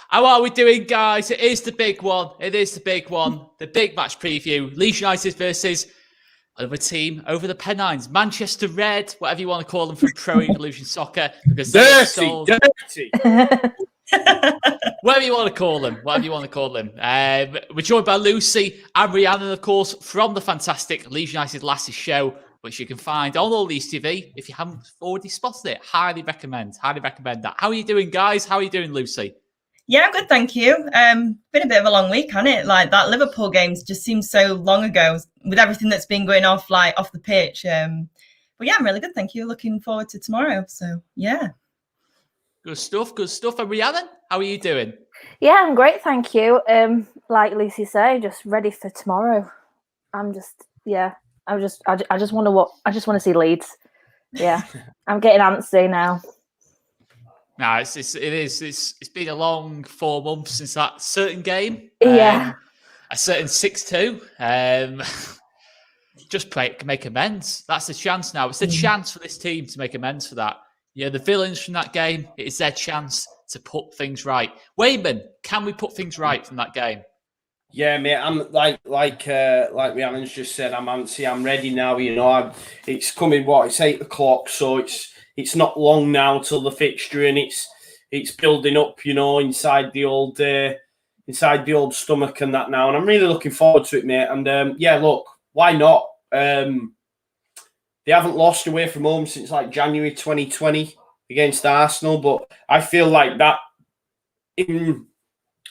How are we doing, guys? It is the big one. It is the big one. The big match preview. Leeds United versus another team over the Pennines. Manchester Red, whatever you want to call them from Pro Evolution Soccer. Because dirty. Whatever you want to call them. We're joined by Lucy and Rhiannon, of course, from the fantastic Leeds United Lasses show, which you can find on all Leeds TV. If you haven't already spotted it, highly recommend that. How are you doing, guys? How are you doing, Lucy? Yeah, I'm good, thank you. Been a bit of a long week, hasn't it? Like that Liverpool game just seems so long ago with everything that's been going off the pitch. But yeah, I'm really good, thank you. Looking forward to tomorrow. So yeah. Good stuff. And Rhiannon, how are you doing? Yeah, I'm great, thank you. Like Lucy said, just ready for tomorrow. I just want to see Leeds. Yeah, I'm getting antsy now. No, it's been a long 4 months since that certain game. Yeah. A certain 6-2. Just make amends. That's the chance now. It's the chance for this team to make amends for that. You know, the villains from that game, it is their chance to put things right. Wayman, can we put things right from that game? Yeah, mate. I'm like Rhiannon's just said. I'm antsy. I'm ready now. You know, it's coming. It's 8 o'clock, so it's not long now till the fixture, and it's building up. You know, inside the old stomach and that now, and I'm really looking forward to it, mate. And yeah, look, why not? They haven't lost away from home since like January 2020 against Arsenal, but I feel like that in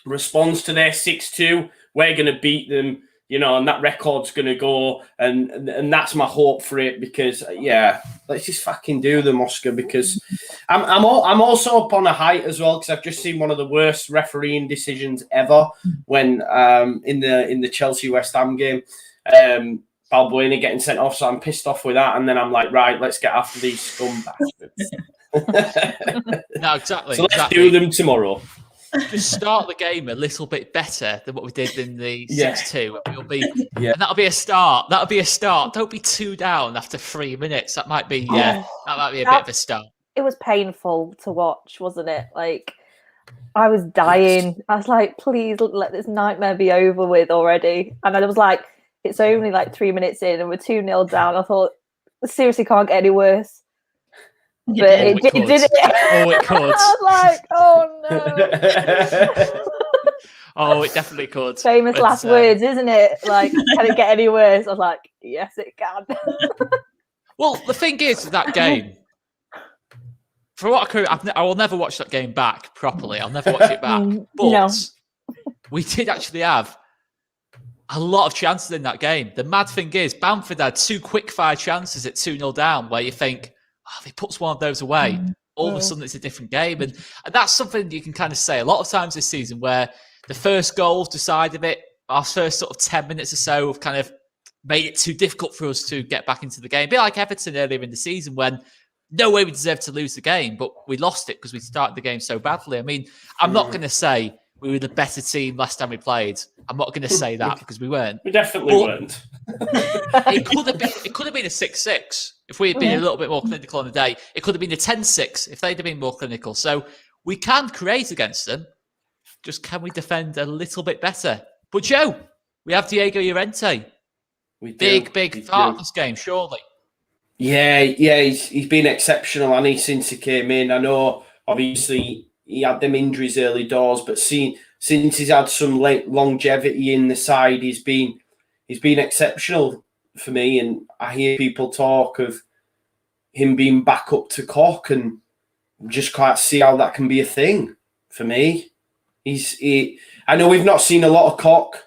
response to their 6-2, we're going to beat them, you know, and that record's going to go, and that's my hope for it, because yeah, let's just fucking do them, Oscar, because I'm also up on a height as well, because I've just seen one of the worst refereeing decisions ever when in the Chelsea West Ham game. Balbuena getting sent off, so I'm pissed off with that, and then I'm like, right, let's get after these scum bastards. No, exactly. So let's do them tomorrow. Just start the game a little bit better than what we did in the 6-2. And that'll be a start. Don't be 2 down after 3 minutes. That might be a bit of a start. It was painful to watch, wasn't it? Like, I was dying. I was like, please let this nightmare be over with already. And I was like, it's only like 3 minutes in and we're 2-0 down. I thought, seriously, can't get any worse. But it did it. Oh, it could. I was like, oh no. Oh, it definitely could. Famous last words, isn't it? Like, can it get any worse? I was like, yes, it can. Well, the thing is, with that game, for what I will never watch that game back properly. I'll never watch it back. But we did actually have a lot of chances in that game. The mad thing is, Bamford had 2 quick-fire chances at 2-0 down, where you think, if he puts one of those away, all of a sudden it's a different game. And that's something you can kind of say a lot of times this season, where the first goals decided it. Our first sort of 10 minutes or so have kind of made it too difficult for us to get back into the game. A bit like Everton earlier in the season, when no way we deserved to lose the game, but we lost it because we started the game so badly. I mean, I'm not going to say we were the better team last time we played. I'm not going to say that because we weren't. We definitely weren't. It could have been a 6-6 if we had been a little bit more clinical on the day. It could have been a 10-6 if they'd have been more clinical. So we can create against them. Just can we defend a little bit better? But Joe, we have Diego Llorente. Big part of this game, surely. Yeah, he's been exceptional, hasn't he, since he came in? I know, obviously, he had them injuries early doors, but since he's had some longevity in the side, he's been exceptional for me. And I hear people talk of him being back up to Koch, and just can't see how that can be a thing for me. I know we've not seen a lot of Koch.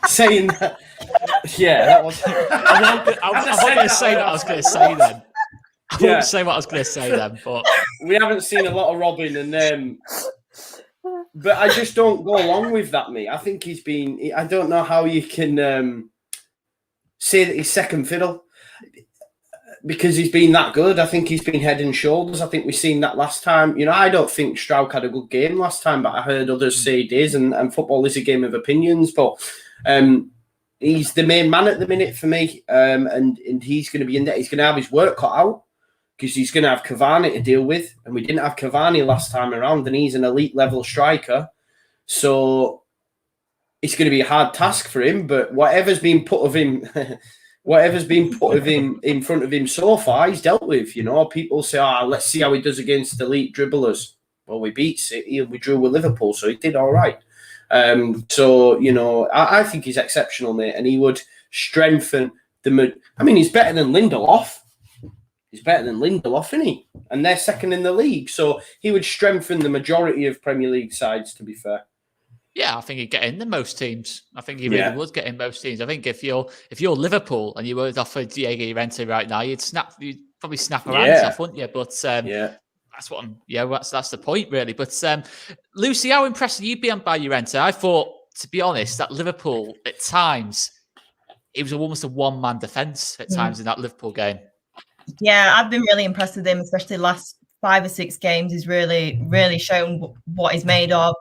Saying that, yeah, that was. I'm not going to say what I was going to say then. I won't say what I was going to say then, but we haven't seen a lot of Robin, and but I just don't go along with that, mate. I think he's been. I don't know how you can say that he's second fiddle, because he's been that good. I think he's been head and shoulders. I think we've seen that last time. You know, I don't think Strauch had a good game last time, but I heard others say he did, and football is a game of opinions. But he's the main man at the minute for me, and he's going to be in there. He's going to have his work cut out, because he's going to have Cavani to deal with, and we didn't have Cavani last time around, and he's an elite level striker. So it's going to be a hard task for him. But whatever's been put of him, in front of him so far, he's dealt with. You know, people say, let's see how he does against elite dribblers. Well, we beat City and we drew with Liverpool, so he did all right. So, you know, I think he's exceptional, mate, and he would strengthen he's better than Lindelof. He's better than Lindelof, isn't he? And they're second in the league. So he would strengthen the majority of Premier League sides, to be fair. Yeah, I think he'd get in the most teams. I think he really would get in most teams. I think if you're Liverpool and you were offered Diego Llorente right now, you'd probably snap our hands off, wouldn't you? But that's the point, really. But Lucy, how impressed have you been by Llorente? I thought, to be honest, that Liverpool at times, it was almost a one-man defence at times in that Liverpool game. Yeah, I've been really impressed with him, especially the last 5 or 6 games. He's really, really shown what he's made of.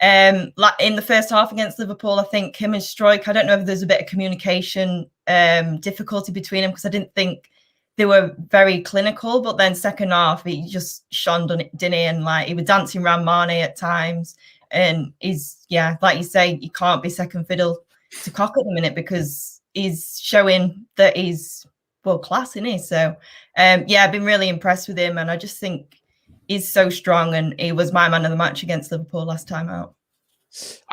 And like in the first half against Liverpool, I think him and Struijk, I don't know if there's a bit of communication difficulty between them, because I didn't think they were very clinical. But then second half, he just shone, didn't he? And like he was dancing around Mane at times. And he's, like you say, you can't be second fiddle to Cock at the minute, because he's showing that he's world class, isn't he? So I've been really impressed with him, and I just think he's so strong, and he was my man of the match against Liverpool last time out.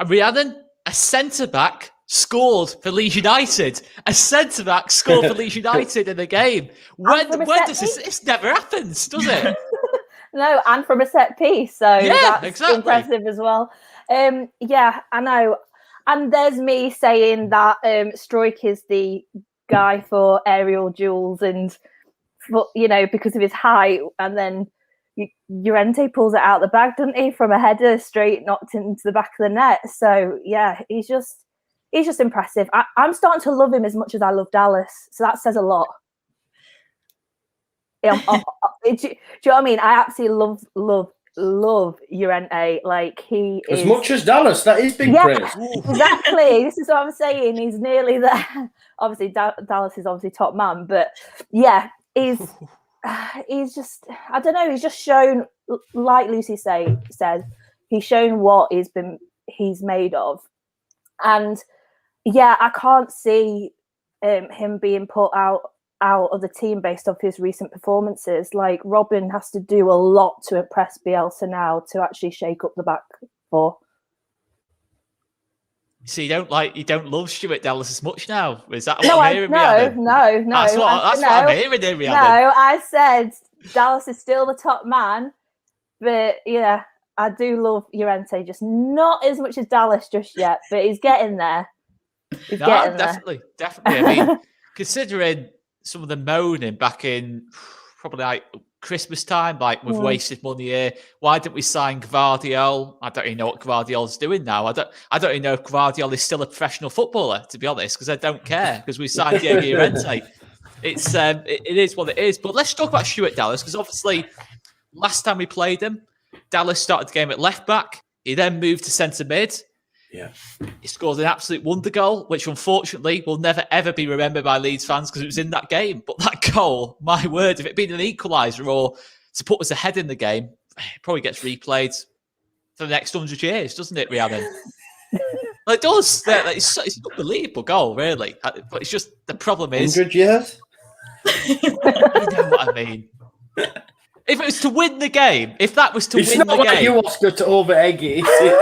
Rhiannon, a centre-back scored for Leeds United. A centre-back scored for Leeds United in the game. When does this never happens, does it? No, and from a set piece, so that's impressive as well. I know. And there's me saying that Struijk is the guy for aerial duels, and because of his height, and then Llorente pulls it out the bag, doesn't he, from a header straight knocked into the back of the net. So he's just impressive. I'm starting to love him as much as I love Dallas, so that says a lot. Do you know what I mean? I absolutely love Llorente. Like he is, as much as Dallas. That is big praise. Exactly. This is what I'm saying. He's nearly there. Obviously, Dallas is obviously top man, but he's just, I don't know. He's just shown, like Lucy said, he's shown what he's made of, and I can't see him being put out of the team based off his recent performances. Like Robin has to do a lot to impress Bielsa now to actually shake up the back four. So you don't love Stuart Dallas as much now? Is that what No, I'm hearing? No. That's what I'm hearing here, Rhiannon. No, I said Dallas is still the top man, but I do love Llorente, just not as much as Dallas just yet, but he's getting there. Definitely. I mean, considering some of the moaning back in probably like Christmas time, like we've wasted money here. Why didn't we sign Gvardiol? I don't even know what Gvardiol's doing now. I don't even know if Gvardiol is still a professional footballer, to be honest, because I don't care, because we signed Diego Llorente. It is what it is. But let's talk about Stuart Dallas, because obviously last time we played him, Dallas started the game at left back. He then moved to centre mid. Yeah, he scored an absolute wonder goal, which unfortunately will never ever be remembered by Leeds fans because it was in that game. But that goal, my word, if it had been an equaliser or to put us ahead in the game, it probably gets replayed for the next 100 years, doesn't it, Rhiannon? Well, it does. It's an unbelievable goal, really. But it's just the problem is 100 years. You know what I mean. If it was to win the game, if that was to win the game... It's not like you, Oscar, to over-egg it, is it?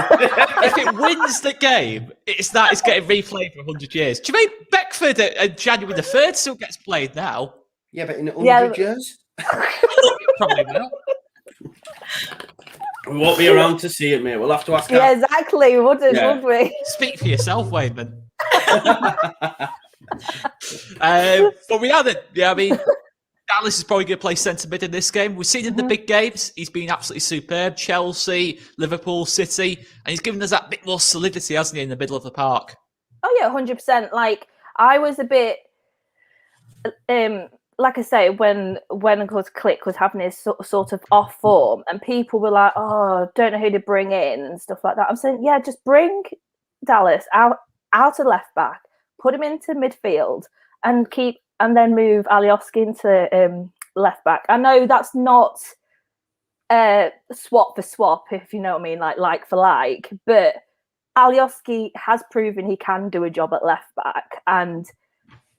If it wins the game, it's getting replayed for 100 years. Do you mean Beckford at January the 3rd still gets played now? Yeah, but in 100 years? Probably not. We won't be around to see it, mate. We'll have to ask. Yeah, exactly. Would we? Speak for yourself, Wayman. But we haven't. I mean... Dallas is probably going to play centre mid in this game. We've seen in the big games, he's been absolutely superb. Chelsea, Liverpool, City, and he's given us that bit more solidity, hasn't he, in the middle of the park? Oh yeah, 100%. Like I was a bit, like I say, when of course Click was having his sort of off form, and people were like, "Oh, don't know who to bring in" and stuff like that. I'm saying, yeah, just bring Dallas out of left back, put him into midfield, and then move Alioski into left back. I know that's not swap for swap, if you know what I mean, like for like, but Alioski has proven he can do a job at left back, and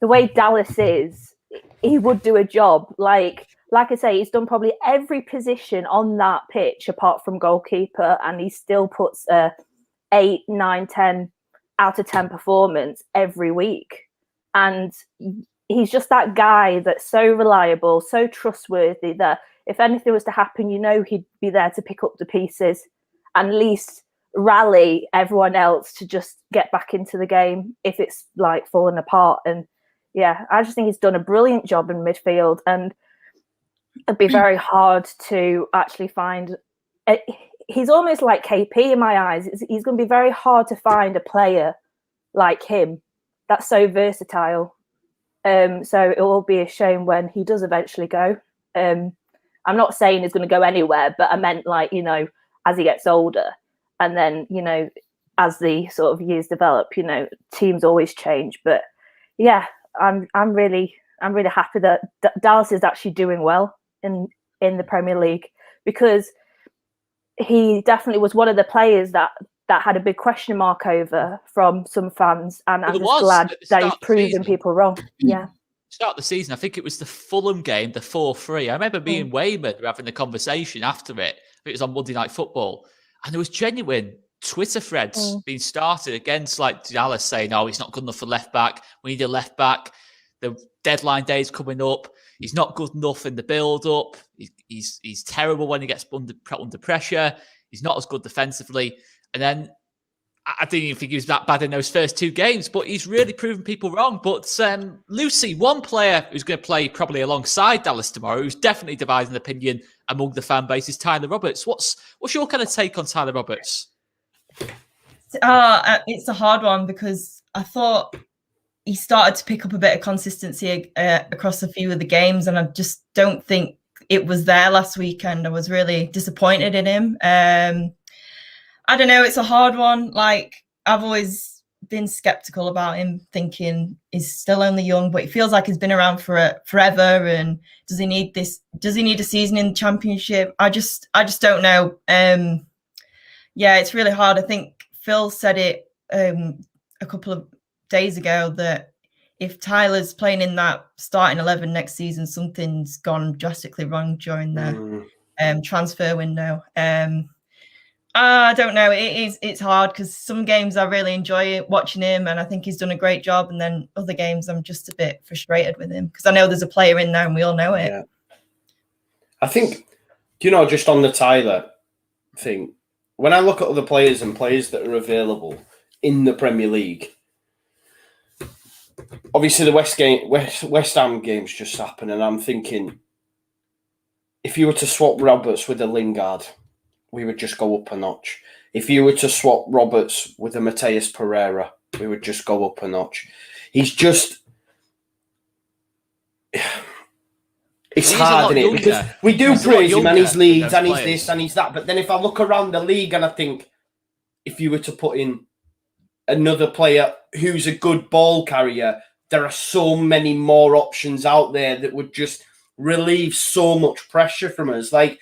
the way Dallas is, he would do a job. Like I say, he's done probably every position on that pitch apart from goalkeeper, and he still puts a 8, 9, 10 out of 10 performance every week. And he's just that guy that's so reliable, so trustworthy that if anything was to happen, you know he'd be there to pick up the pieces and at least rally everyone else to just get back into the game if it's like falling apart. And yeah, I just think he's done a brilliant job in midfield, and it'd be very hard to actually find. He's almost like KP in my eyes. He's going to be very hard to find a player like him that's so versatile. So it will be a shame when he does eventually go. I'm not saying he's going to go anywhere, but I meant like, you know, as he gets older, and then, you know, as the sort of years develop, you know, teams always change. But yeah, I'm really happy that Dallas is actually doing well in the Premier League, because he definitely was one of the players that had a big question mark over from some fans, and I'm just glad that he's proven people wrong. Yeah. Start of the season, I think it was the Fulham game, the 4-3. I remember me and Wayman were having the conversation after it. I think it was on Monday Night Football, and there was genuine Twitter threads being started against like Dallas saying, "Oh, he's not good enough for left back. We need a left back. The deadline day is coming up. He's not good enough in the build-up. He's terrible when he gets under pressure. He's not as good defensively." And then I didn't even think he was that bad in those first 2 games, but he's really proven people wrong. But Lucy, one player who's going to play probably alongside Dallas tomorrow, who's definitely dividing opinion among the fan base, is Tyler Roberts. What's your kind of take on Tyler Roberts? It's a hard one, because I thought he started to pick up a bit of consistency across a few of the games, and I just don't think it was there last weekend. I was really disappointed in him. I don't know, it's a hard one. Like, I've always been skeptical about him, thinking he's still only young, but it feels like he's been around for forever. And does he need this? Does he need a season in the Championship? I just don't know. Yeah, it's really hard. I think Phil said it a couple of days ago that if Tyler's playing in that starting 11 next season, something's gone drastically wrong during the transfer window. I don't know. It's hard, because some games I really enjoy watching him, and I think he's done a great job. And then other games I'm just a bit frustrated with him, because I know there's a player in there and we all know it. Yeah. I think, you know, just on the Tyler thing, when I look at other players and players that are available in the Premier League, obviously the West Ham game's just happened, and I'm thinking, if you were to swap Roberts with a Lingard, we would just go up a notch. If you were to swap Roberts with a Mateus Pereira, we would just go up a notch. He's just... It's hard, isn't it? Because we do praise him, and he's Leeds, and he's this, and he's that. But then if I look around the league and I think, if you were to put in another player who's a good ball carrier, there are so many more options out there that would just relieve so much pressure from us. Like,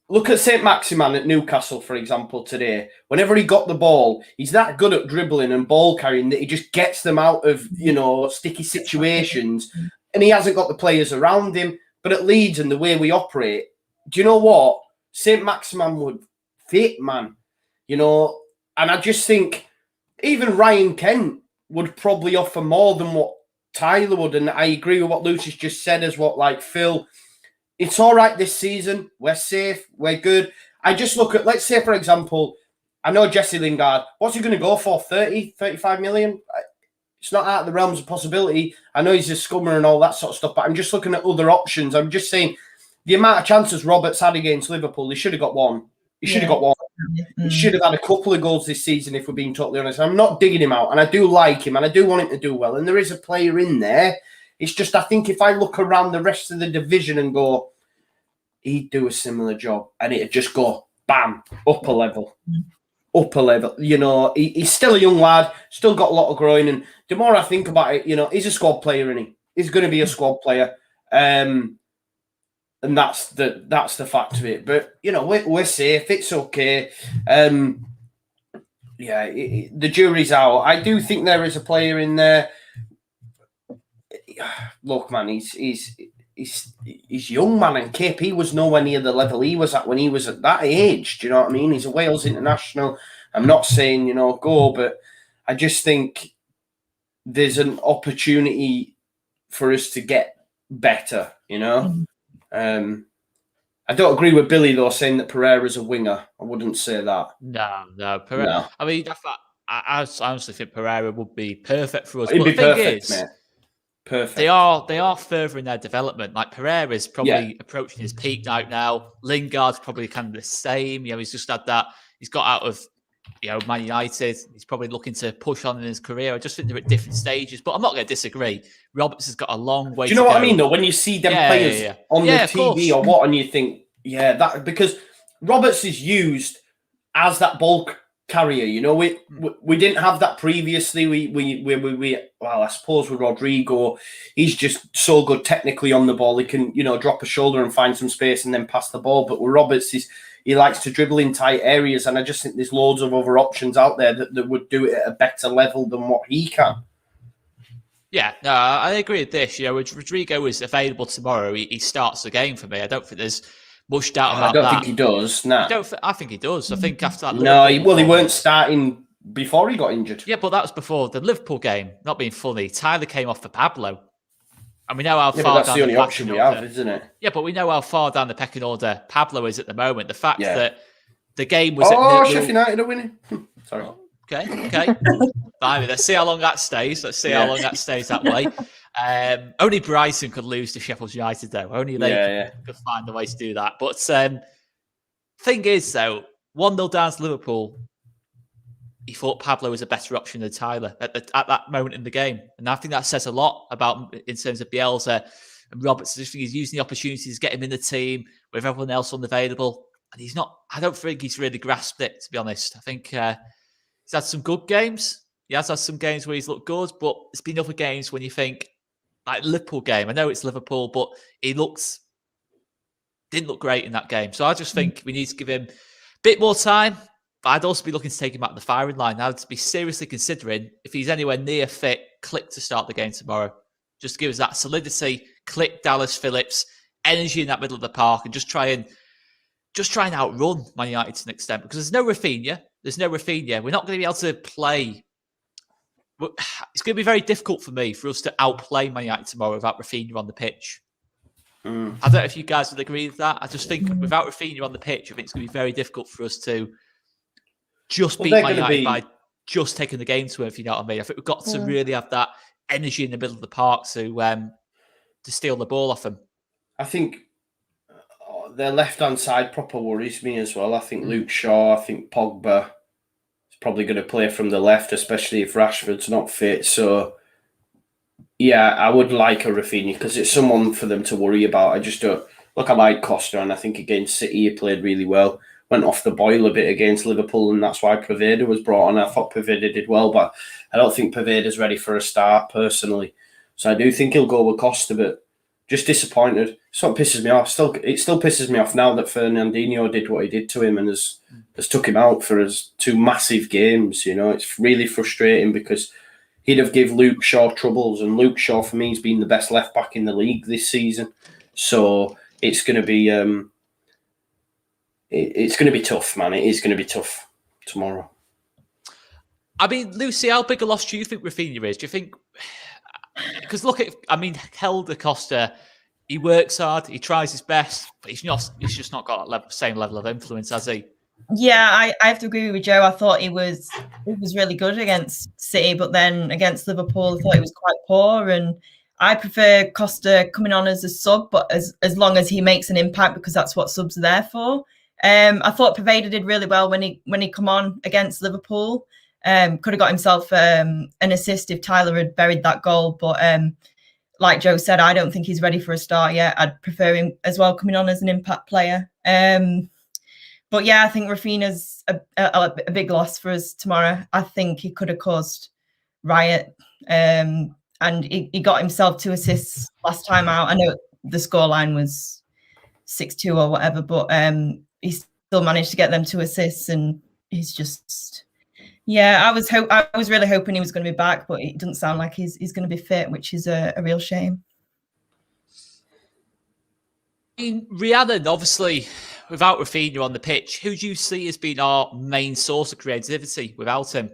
look at St. Maximin at Newcastle, for example, today. Whenever he got the ball, he's that good at dribbling and ball carrying that he just gets them out of, you know, sticky situations, and he hasn't got the players around him. But at Leeds and the way we operate, do you know what? St. Maximin would fit, man. You know, and I just think even Ryan Kent would probably offer more than what Tyler would. And I agree with what Lucy's just said as what, like, Phil... It's all right this season. We're safe. We're good. I just look at, let's say, for example, I know Jesse Lingard. What's he going to go for? 30, 35 million? It's not out of the realms of possibility. I know he's a scummer and all that sort of stuff, but I'm just looking at other options. I'm just saying the amount of chances Roberts had against Liverpool, he should have got one. He should have got one. He should have had a couple of goals this season, if we're being totally honest. I'm not digging him out, and I do like him, and I do want him to do well. And there is a player in there. It's just, I think if I look around the rest of the division and go, he'd do a similar job, and it'd just go, bam, upper level. You know, he's still a young lad, still got a lot of growing. And the more I think about it, you know, he's a squad player, isn't he? is going to be a squad player. And that's the fact of it. But, you know, we're safe. It's okay. Yeah, the jury's out. I do think there is a player in there. Look, man, he's young, man, and KP was nowhere near the level he was at when he was at that age. Do you know what I mean? He's a Wales international. I'm not saying, you know, go, but I just think there's an opportunity for us to get better, you know? I don't agree with Billy, though, saying that Pereira's a winger. I wouldn't say that. No. Pereira. No. I mean, I honestly think Pereira would be perfect for us. He'd but be the thing perfect, is, mate. Perfect. They are further in their development. Like Pereira's probably approaching his peak now. Lingard's probably kind of the same. You know, he's just had that. He's got out of, you know, Man United. He's probably looking to push on in his career. I just think they're at different stages. But I'm not going to disagree. Roberts has got a long way to go. Do you know what I mean, though? When you see them players on the TV or what, and you think, that because Roberts is used as that ball carrier. You know, we didn't have that previously. We well, I suppose with Rodrigo, he's just so good technically on the ball. He can, you know, drop a shoulder and find some space and then pass the ball. But with Roberts, he likes to dribble in tight areas, and I just think there's loads of other options out there that would do it at a better level than what he can. Yeah, no, I agree with this. You know, Rodrigo is available tomorrow. He starts the game for me. I don't think there's much doubt about that. I don't think he does. No, I think he does. I think after that. No, he weren't starting before he got injured. Yeah, but that was before the Liverpool game. Not being funny, Tyler came off for Pablo, and we know how far. But that's the only option we have, isn't it? Yeah, but we know how far down the pecking order Pablo is at the moment. The fact that the game was. Sheffield United are winning. Sorry. Okay. Let's see how long that stays. How long that stays that way. Only Brighton could lose to Sheffield United, though. Only they could find a way to do that. But thing is, though, 1-0 down to Liverpool, he thought Pablo was a better option than Tyler at that moment in the game. And I think that says a lot about, in terms of Bielsa and Roberts. I just think he's using the opportunities to get him in the team with everyone else unavailable. And he's not, I don't think he's really grasped it, to be honest. I think he's had some good games. He has had some games where he's looked good, but there's been other games when you think, like Liverpool game. I know it's Liverpool, but he didn't look great in that game. So I just think we need to give him a bit more time. But I'd also be looking to take him out of the firing line. I'd be seriously considering, if he's anywhere near fit, Click to start the game tomorrow. Just give us that solidity, Click, Dallas, Phillips, energy in that middle of the park, and just try and outrun Man United to an extent. Because there's no Raphinha. We're not going to be able to play. It's going to be very difficult for us to outplay Man United tomorrow without Raphinha on the pitch. I don't know if you guys would agree with that. I just think without Raphinha on the pitch, I think it's going to be very difficult for us to just beat Man United by just taking the game to him, if you know what I mean. I think we've got to really have that energy in the middle of the park to steal the ball off them. I think their left-hand side proper worries me as well. I think Luke Shaw, I think Pogba is probably going to play from the left, especially if Rashford's not fit. So, yeah, I would like a Raphinha because it's someone for them to worry about. I just don't... Look, I like Costa, and I think against City he played really well. Went off the boil a bit against Liverpool, and that's why Poveda was brought on. I thought Poveda did well, but I don't think Poveda's ready for a start, personally. So I do think he'll go with Costa, but just disappointed. It's what pisses me off. It still pisses me off now that Fernandinho did what he did to him and has took him out for his 2 massive games. You know, it's really frustrating because he'd have give Luke Shaw troubles, and Luke Shaw for me has been the best left back in the league this season. So it's going to be it's going to be tough, man. It is going to be tough tomorrow. I mean, Lucy, how big a loss do you think Raphinha is? Do you think? Because look at, Helder Costa, he works hard, he tries his best, but he's just not got that same level of influence, has he? Yeah, I have to agree with Joe. I thought he was really good against City, but then against Liverpool, I thought he was quite poor. And I prefer Costa coming on as a sub, but as long as he makes an impact, because that's what subs are there for. I thought Poveda did really well when he come on against Liverpool. Could have got himself an assist if Tyler had buried that goal. But like Joe said, I don't think he's ready for a start yet. I'd prefer him as well coming on as an impact player. But yeah, I think Raphinha's a big loss for us tomorrow. I think he could have caused riot. and he got himself 2 assists last time out. I know the scoreline was 6-2 or whatever, but he still managed to get them 2 assists, and he's just, yeah. I was really hoping he was going to be back, but it doesn't sound like he's going to be fit, which is a real shame. I mean, Rhiannon, obviously, without Raphinha on the pitch, who do you see as being our main source of creativity without him?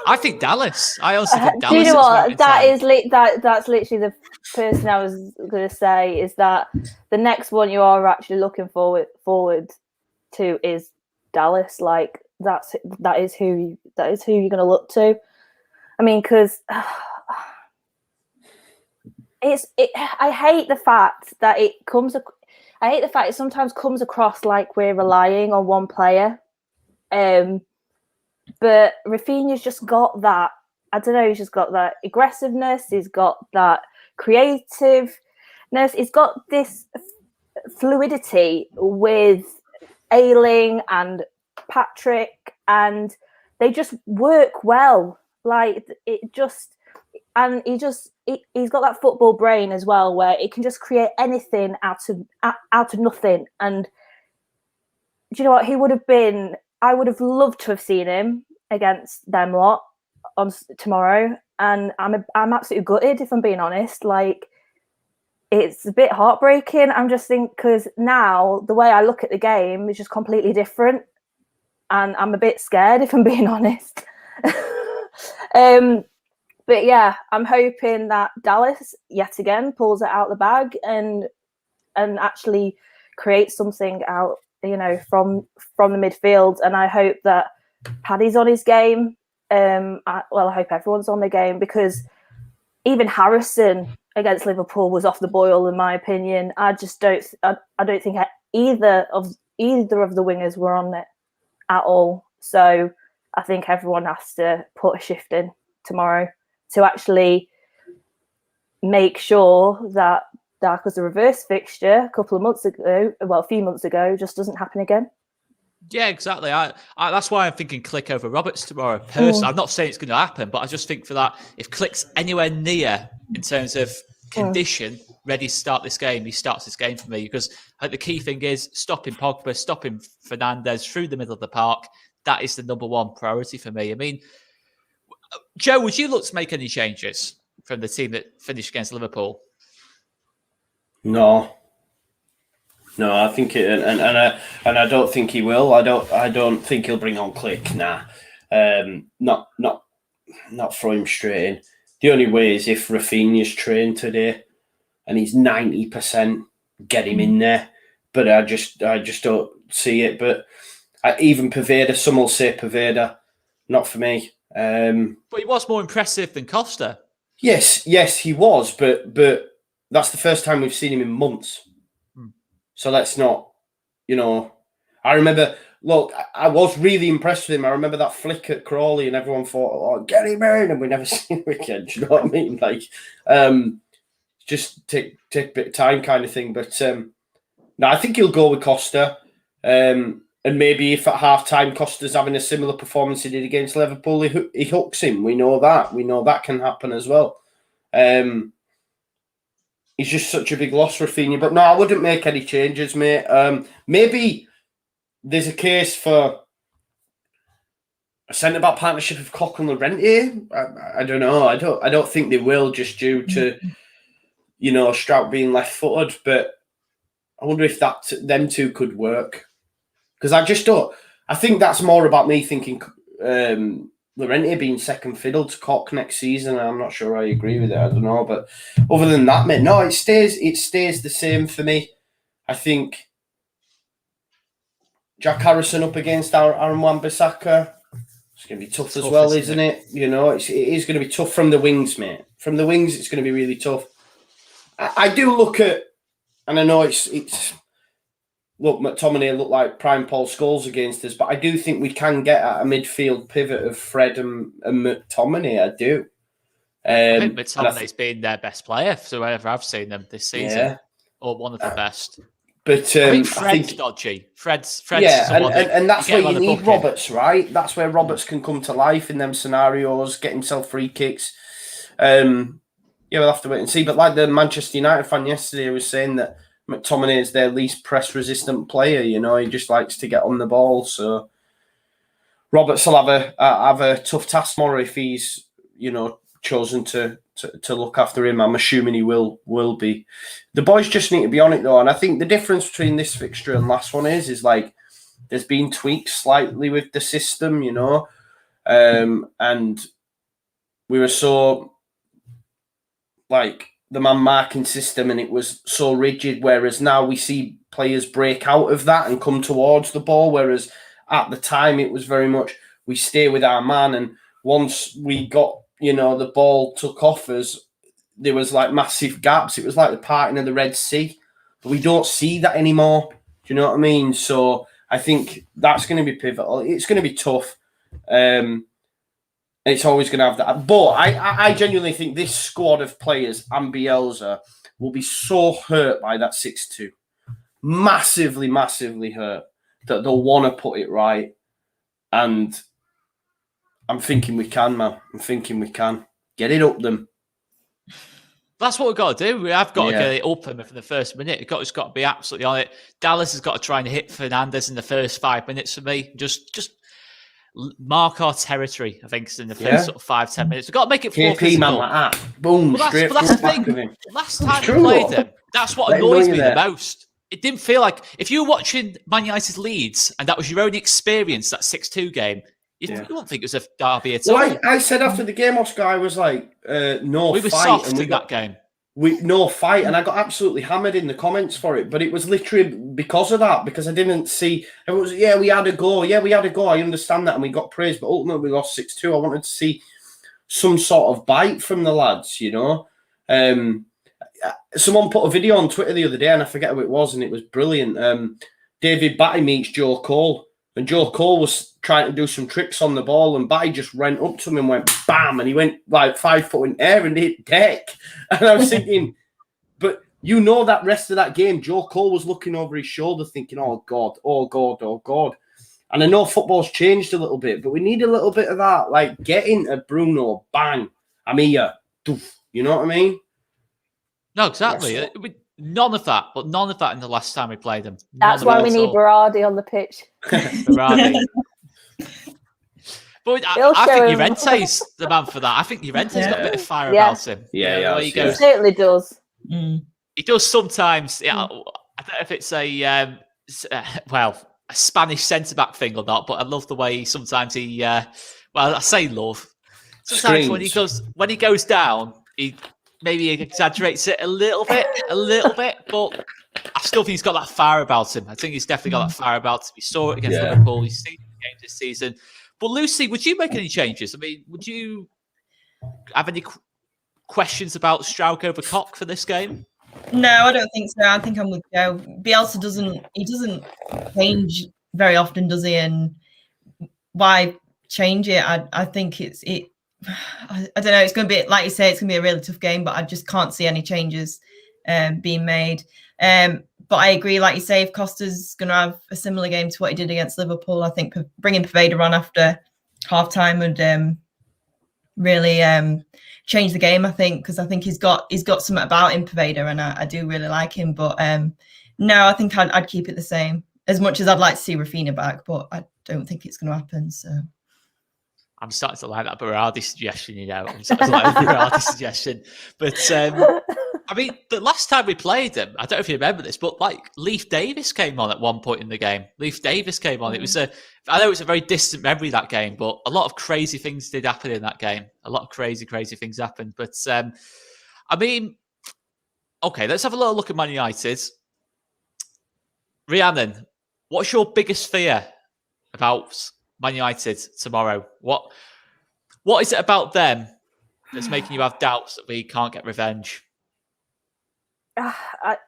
I think Dallas. I also think Dallas. Do you know what? That's literally the person I was going to say, is that the next one you are actually looking forward to is Dallas. Like that is who you're going to look to. I mean, because I hate the fact that it sometimes comes across like we're relying on one player. But Raphinha's just got that. I don't know. He's just got that aggressiveness. He's got that creativeness. He's got this fluidity with Ayling and Patrick, and they just work well. Like it just, and he's got that football brain as well, where it can just create anything out of nothing. And do you know what? I would have loved to have seen him against them lot on tomorrow, and I'm absolutely gutted, if I'm being honest. Like, it's a bit heartbreaking. I'm just thinking, because now the way I look at the game is just completely different, and I'm a bit scared, if I'm being honest. But yeah, I'm hoping that Dallas yet again pulls it out the bag and actually creates something out, from the midfield. And I hope that Paddy's on his game. I hope everyone's on the game, because even Harrison against Liverpool was off the boil, in my opinion. I don't think either of the wingers were on it at all. So I think everyone has to put a shift in tomorrow to actually make sure that because the reverse fixture a few months ago, just doesn't happen again. Yeah, exactly. I that's why I'm thinking Click over Roberts tomorrow. Personally, I'm not saying it's going to happen, but I just think for that, if Click's anywhere near in terms of condition, ready to start this game, he starts this game for me, because I think the key thing is stopping Pogba, stopping Fernandes through the middle of the park. That is the number one priority for me. I mean, Joe, would you look to make any changes from the team that finished against Liverpool? No, I think it, and I don't think he will. I don't think he'll bring on Click. Nah, not throw him straight in. The only way is if Raphinha's trained today, and he's 90%, get him in there. But I just don't see it. But even Poveda, some will say Poveda, not for me. But he was more impressive than Costa. Yes, he was. But that's the first time we've seen him in months. So let's not, I remember, look, I was really impressed with him. I remember that flick at Crawley, and everyone thought, oh, get him in, and we never seen him again. Do you know what I mean? Like, just take a bit of time kind of thing. But no, I think he'll go with Costa. And maybe if at half-time Costa's having a similar performance he did against Liverpool, he hooks him. We know that. We know that can happen as well. He's just such a big loss, Raphinha. But no, I wouldn't make any changes, mate. Maybe there's a case for a centre-back partnership of Koch and Llorente. I don't know. I don't think they will, just due to, Strout being left-footed. But I wonder if them two could work. Because I just don't. I think that's more about me thinking Llorente being second fiddle to Koch next season. I'm not sure I agree with it. I don't know, but other than that, mate, no, it stays the same for me. I think Jack Harrison up against Aaron Wan-Bissaka, it's going to be tough as well, isn't it? It is going to be tough from the wings, mate. From the wings, it's going to be really tough. I do look at, and I know it's. Look, McTominay looked like prime Paul Scholes against us, but I do think we can get at a midfield pivot of Fred and McTominay. I do. I think McTominay's been their best player, so whenever I've seen them this season, or one of the best. But I think Fred's dodgy. Fred's yeah, someone and that's where you need booking. Roberts, right? That's where Roberts can come to life in them scenarios, get himself free kicks. Yeah, we'll have to wait and see. But like the Manchester United fan yesterday was saying that McTominay is their least press-resistant player. You know, he just likes to get on the ball. So Roberts will have a tough task tomorrow if he's, you know, chosen to look after him. I'm assuming he will be. The boys just need to be on it though, and I think the difference between this fixture and last one is like there's been tweaks slightly with the system, you know, and we were so like the man marking system, and it was so rigid. Whereas now we see players break out of that and come towards the ball. Whereas at the time it was very much we stay with our man, and once we got, you know, the ball took off us, there was like massive gaps. It was like the parting of the Red Sea, but we don't see that anymore. Do you know what I mean? So I think that's going to be pivotal. It's going to be tough. It's always going to have that. But I genuinely think this squad of players and Bielsa will be so hurt by that 6-2. Massively, massively hurt that they'll want to put it right. And I'm thinking we can, man. I'm thinking we can. Get it up them. That's what we've got to do. We have got to get it up them for the first minute. It's got to be absolutely on it. Dallas has got to try and hit Fernandes in the first 5 minutes for me. Just mark our territory, I think, in the first sort of 5-10 minutes. We've got to make it more physical. Man like that. Boom, but straight that's the thing. Last time we played them, that's what annoys me the most. It didn't feel like, if you were watching Man United Leeds and that was your only experience, that 6-2 game, you wouldn't think it was a derby at all. I said after the game, Oscar, I was like, no fight. We were soft in that game. No fight, and I got absolutely hammered in the comments for it. But it was literally because of that, because I didn't see. It was we had a go. Yeah, we had a go. I understand that, and we got praised. But ultimately, we lost 6-2. I wanted to see some sort of bite from the lads. You know, someone put a video on Twitter the other day, and I forget who it was, and it was brilliant. David Batty meets Joe Cole, and Joe Cole was trying to do some tricks on the ball, and Batty just ran up to him and went bam, and he went like 5 foot in air and hit deck. And I was thinking, but you know that rest of that game, Joe Cole was looking over his shoulder thinking, oh God, oh God, oh God. And I know football's changed a little bit, but we need a little bit of that, like get into Bruno, bang, I'm here, doof. You know what I mean? No, exactly. None of that, but none of that in the last time we played them. That's why we need Berardi on the pitch. Berardi. But I think Llorente's the man for that. I think Llorente's got a bit of fire about him. Yeah, he certainly does. He does sometimes. Yeah, I don't know if it's a Spanish centre-back thing or not, but I love the way sometimes I say love. Sometimes when he goes down, he maybe exaggerates it a little bit, but I still think he's got that fire about him. I think he's definitely got that fire about him. We saw it against Liverpool. He's seen the game this season. But Lucy, would you make any changes? I mean, would you have any questions about Strauch over Koch for this game? No, I don't think so. I think I'm with Joe. Bielsa doesn't change very often, does he? And why change it? I think I don't know. It's going to be, like you say, it's going to be a really tough game, but I just can't see any changes being made. But I agree, like you say, if Costa's going to have a similar game to what he did against Liverpool, I think bringing Poveda on after half-time would really change the game, I think, because I think he's got something about him, Poveda, and I do really like him. But no, I think I'd keep it the same. As much as I'd like to see Raphinha back, but I don't think it's going to happen, so... I'm starting to like that Berardi suggestion, you know. I'm starting to like the Berardi suggestion. But, I mean, the last time we played them, I don't know if you remember this, but, like, Leif Davis came on at one point in the game. Leif Davis came on. It was I know it's a very distant memory, that game, but a lot of crazy things did happen in that game. A lot of crazy things happened. But, I mean, okay, let's have a little look at Man United. Rhiannon, what's your biggest fear about Man United tomorrow? What is it about them that's making you have doubts that we can't get revenge? Do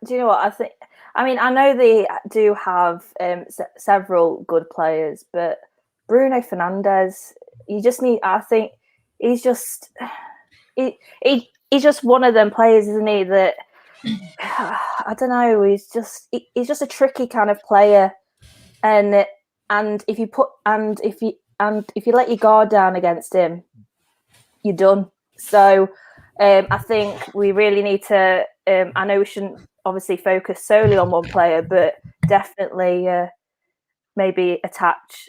you know what I think? I mean, I know they do have several good players, but Bruno Fernandes, you just need. I think he's just one of them players, isn't he? That I don't know. He's just a tricky kind of player, and if you let your guard down against him, you're done. So I think we really need to. I know we shouldn't obviously focus solely on one player, but definitely maybe attach.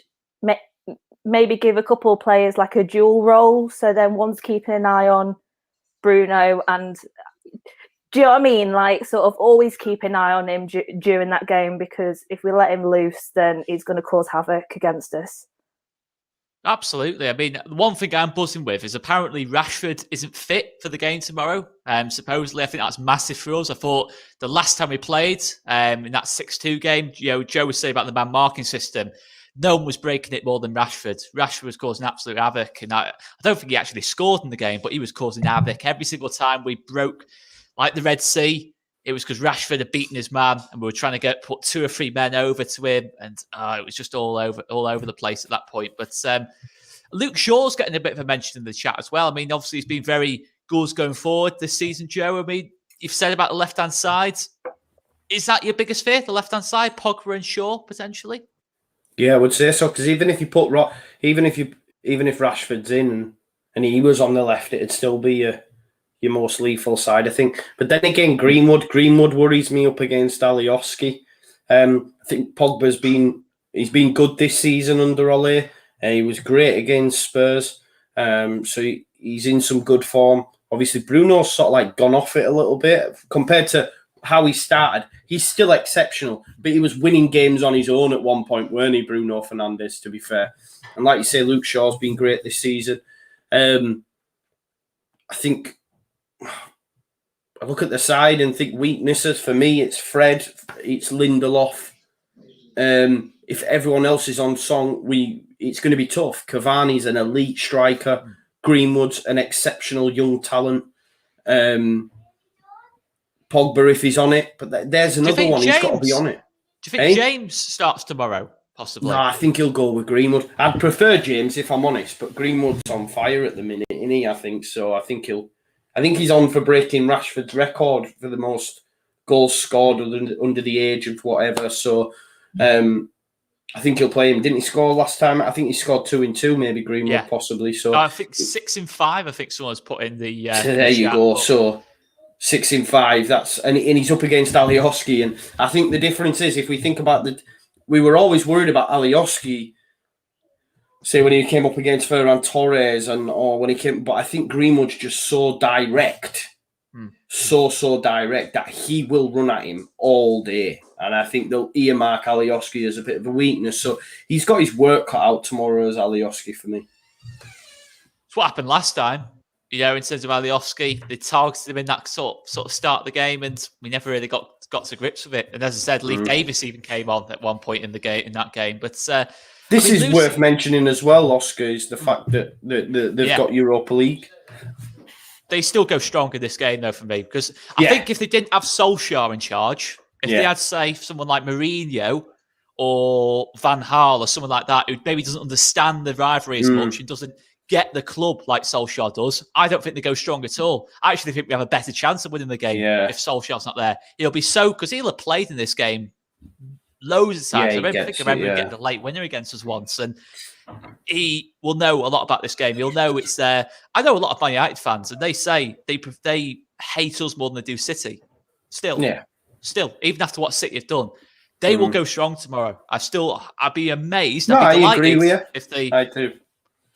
Maybe give a couple of players like a dual role, so then one's keeping an eye on Bruno, and do you know what I mean? Like, sort of always keep an eye on him during that game, because if we let him loose, then he's going to cause havoc against us. Absolutely. I mean, the one thing I'm buzzing with is apparently Rashford isn't fit for the game tomorrow. Supposedly, I think that's massive for us. I thought the last time we played in that 6-2 game, Joe was saying about the man marking system. No one was breaking it more than Rashford. Rashford was causing absolute havoc. And I don't think he actually scored in the game, but he was causing havoc. Every single time we broke like the Red Sea, it was because Rashford had beaten his man and we were trying to put 2 or 3 men over to him. And it was just all over the place at that point. But Luke Shaw's getting a bit of a mention in the chat as well. I mean, obviously he's been very good going forward this season, Joe. I mean, you've said about the left-hand side. Is that your biggest fear, the left-hand side, Pogba and Shaw, potentially? Yeah, I would say so, because even if Rashford's in and he was on the left, it'd still be your most lethal side, I think. But then again, Greenwood worries me up against Alioski. I think Pogba's been good this season under Ole. He was great against Spurs, so he's in some good form. Obviously, Bruno's sort of like gone off it a little bit compared to how he started. He's still exceptional, but he was winning games on his own at one point, weren't he, Bruno Fernandes, to be fair? And like you say, Luke Shaw's been great this season. I think I look at the side and think weaknesses. For me, it's Fred, it's Lindelof. If everyone else is on song, it's going to be tough. Cavani's an elite striker. Greenwood's an exceptional young talent. Pogba, if he's on it, but there's another one. He's got to be on it. Do you think James starts tomorrow, possibly? No, I think he'll go with Greenwood. I'd prefer James, if I'm honest, but Greenwood's on fire at the minute, isn't he? I think so. I think he's on for breaking Rashford's record for the most goals scored under the age of whatever. So I think he'll play him. Didn't he score last time? I think he scored 2 in 2, maybe Greenwood, possibly. So I think 6 in 5. I think someone's put in the. There you go. So 6 in 5. And he's up against Alioski. And I think the difference is, if we think about we were always worried about Alioski, say when he came up against Ferran Torres but I think Greenwood's just so direct, so direct that he will run at him all day. And I think they'll earmark Alioski as a bit of a weakness. So he's got his work cut out tomorrow as Alioski for me. It's what happened last time. In terms of Alioski, they targeted him in that sort of start of the game, and we never really got to grips with it. And as I said, Lee Davis even came on at one point in that game. But this is worth mentioning as well, Oscar, is the fact that they've got Europa League. They still go strong in this game, though, for me, because I think if they didn't have Solskjaer in charge, if they had, say, someone like Mourinho or Van Gaal or someone like that, who maybe doesn't understand the rivalry as much and doesn't get the club like Solskjaer does, I don't think they go strong at all. I actually think we have a better chance of winning the game if Solskjaer's not there. He'll be because he'll have played in this game loads of times. I remember him getting a late winner against us once, and he will know a lot about this game. He'll know it's there. I know a lot of Man United fans, and they say they hate us more than they do City. Still, even after what City have done, they will go strong tomorrow. I'd be amazed. No, I agree with you. If they, I do.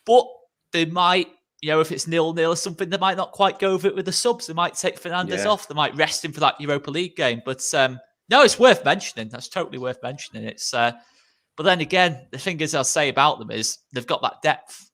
But they might, if it's 0-0 or something, they might not quite go over it with the subs. They might take Fernandes off. They might rest him for that Europa League game. But no, it's worth mentioning. That's totally worth mentioning. It's but then again, the thing is, I'll say about them is they've got that depth.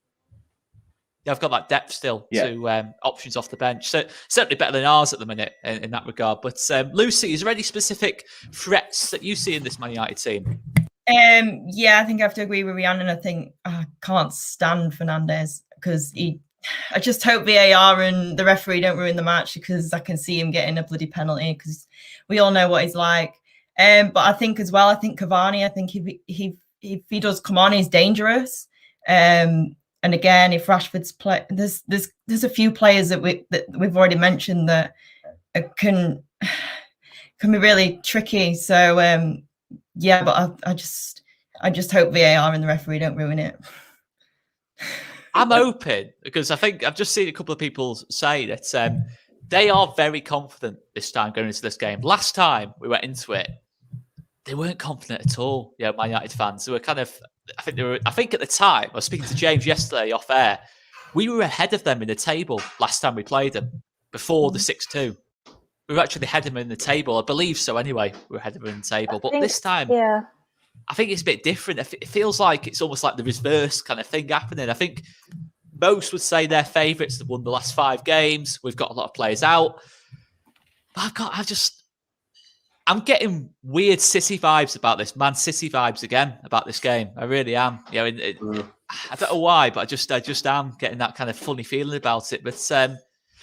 They've got that depth still to options off the bench. So certainly better than ours at the minute in that regard. But Lucy, is there any specific threats that you see in this Man United team? I think I have to agree with Rhiannon. I think I can't stand Fernandes because I just hope VAR and the referee don't ruin the match, because I can see him getting a bloody penalty, because we all know what he's like. But I think as well, Cavani, I think if he does come on, he's dangerous. And again, if Rashford's play, there's a few players that we've already mentioned that can be really tricky. So yeah, but I just hope VAR and the referee don't ruin it. I'm hoping, because I think I've just seen a couple of people say that they are very confident this time going into this game. Last time we went into it, they weren't confident at all. Yeah, Man United fans. They were kind of, I think at the time, I was speaking to James yesterday off air, we were ahead of them in the table last time we played them, before the 6-2. We were actually ahead of them in the table. I believe so anyway. We were ahead of them in the table. But this time, I think it's a bit different. It feels like it's almost like the reverse kind of thing happening. I think most would say they're favourites. They've won the last 5 games. We've got a lot of players out. But I'm getting weird City vibes about this. Man City vibes again about this game. I really am. You know, I don't know why, but I just am getting that kind of funny feeling about it. But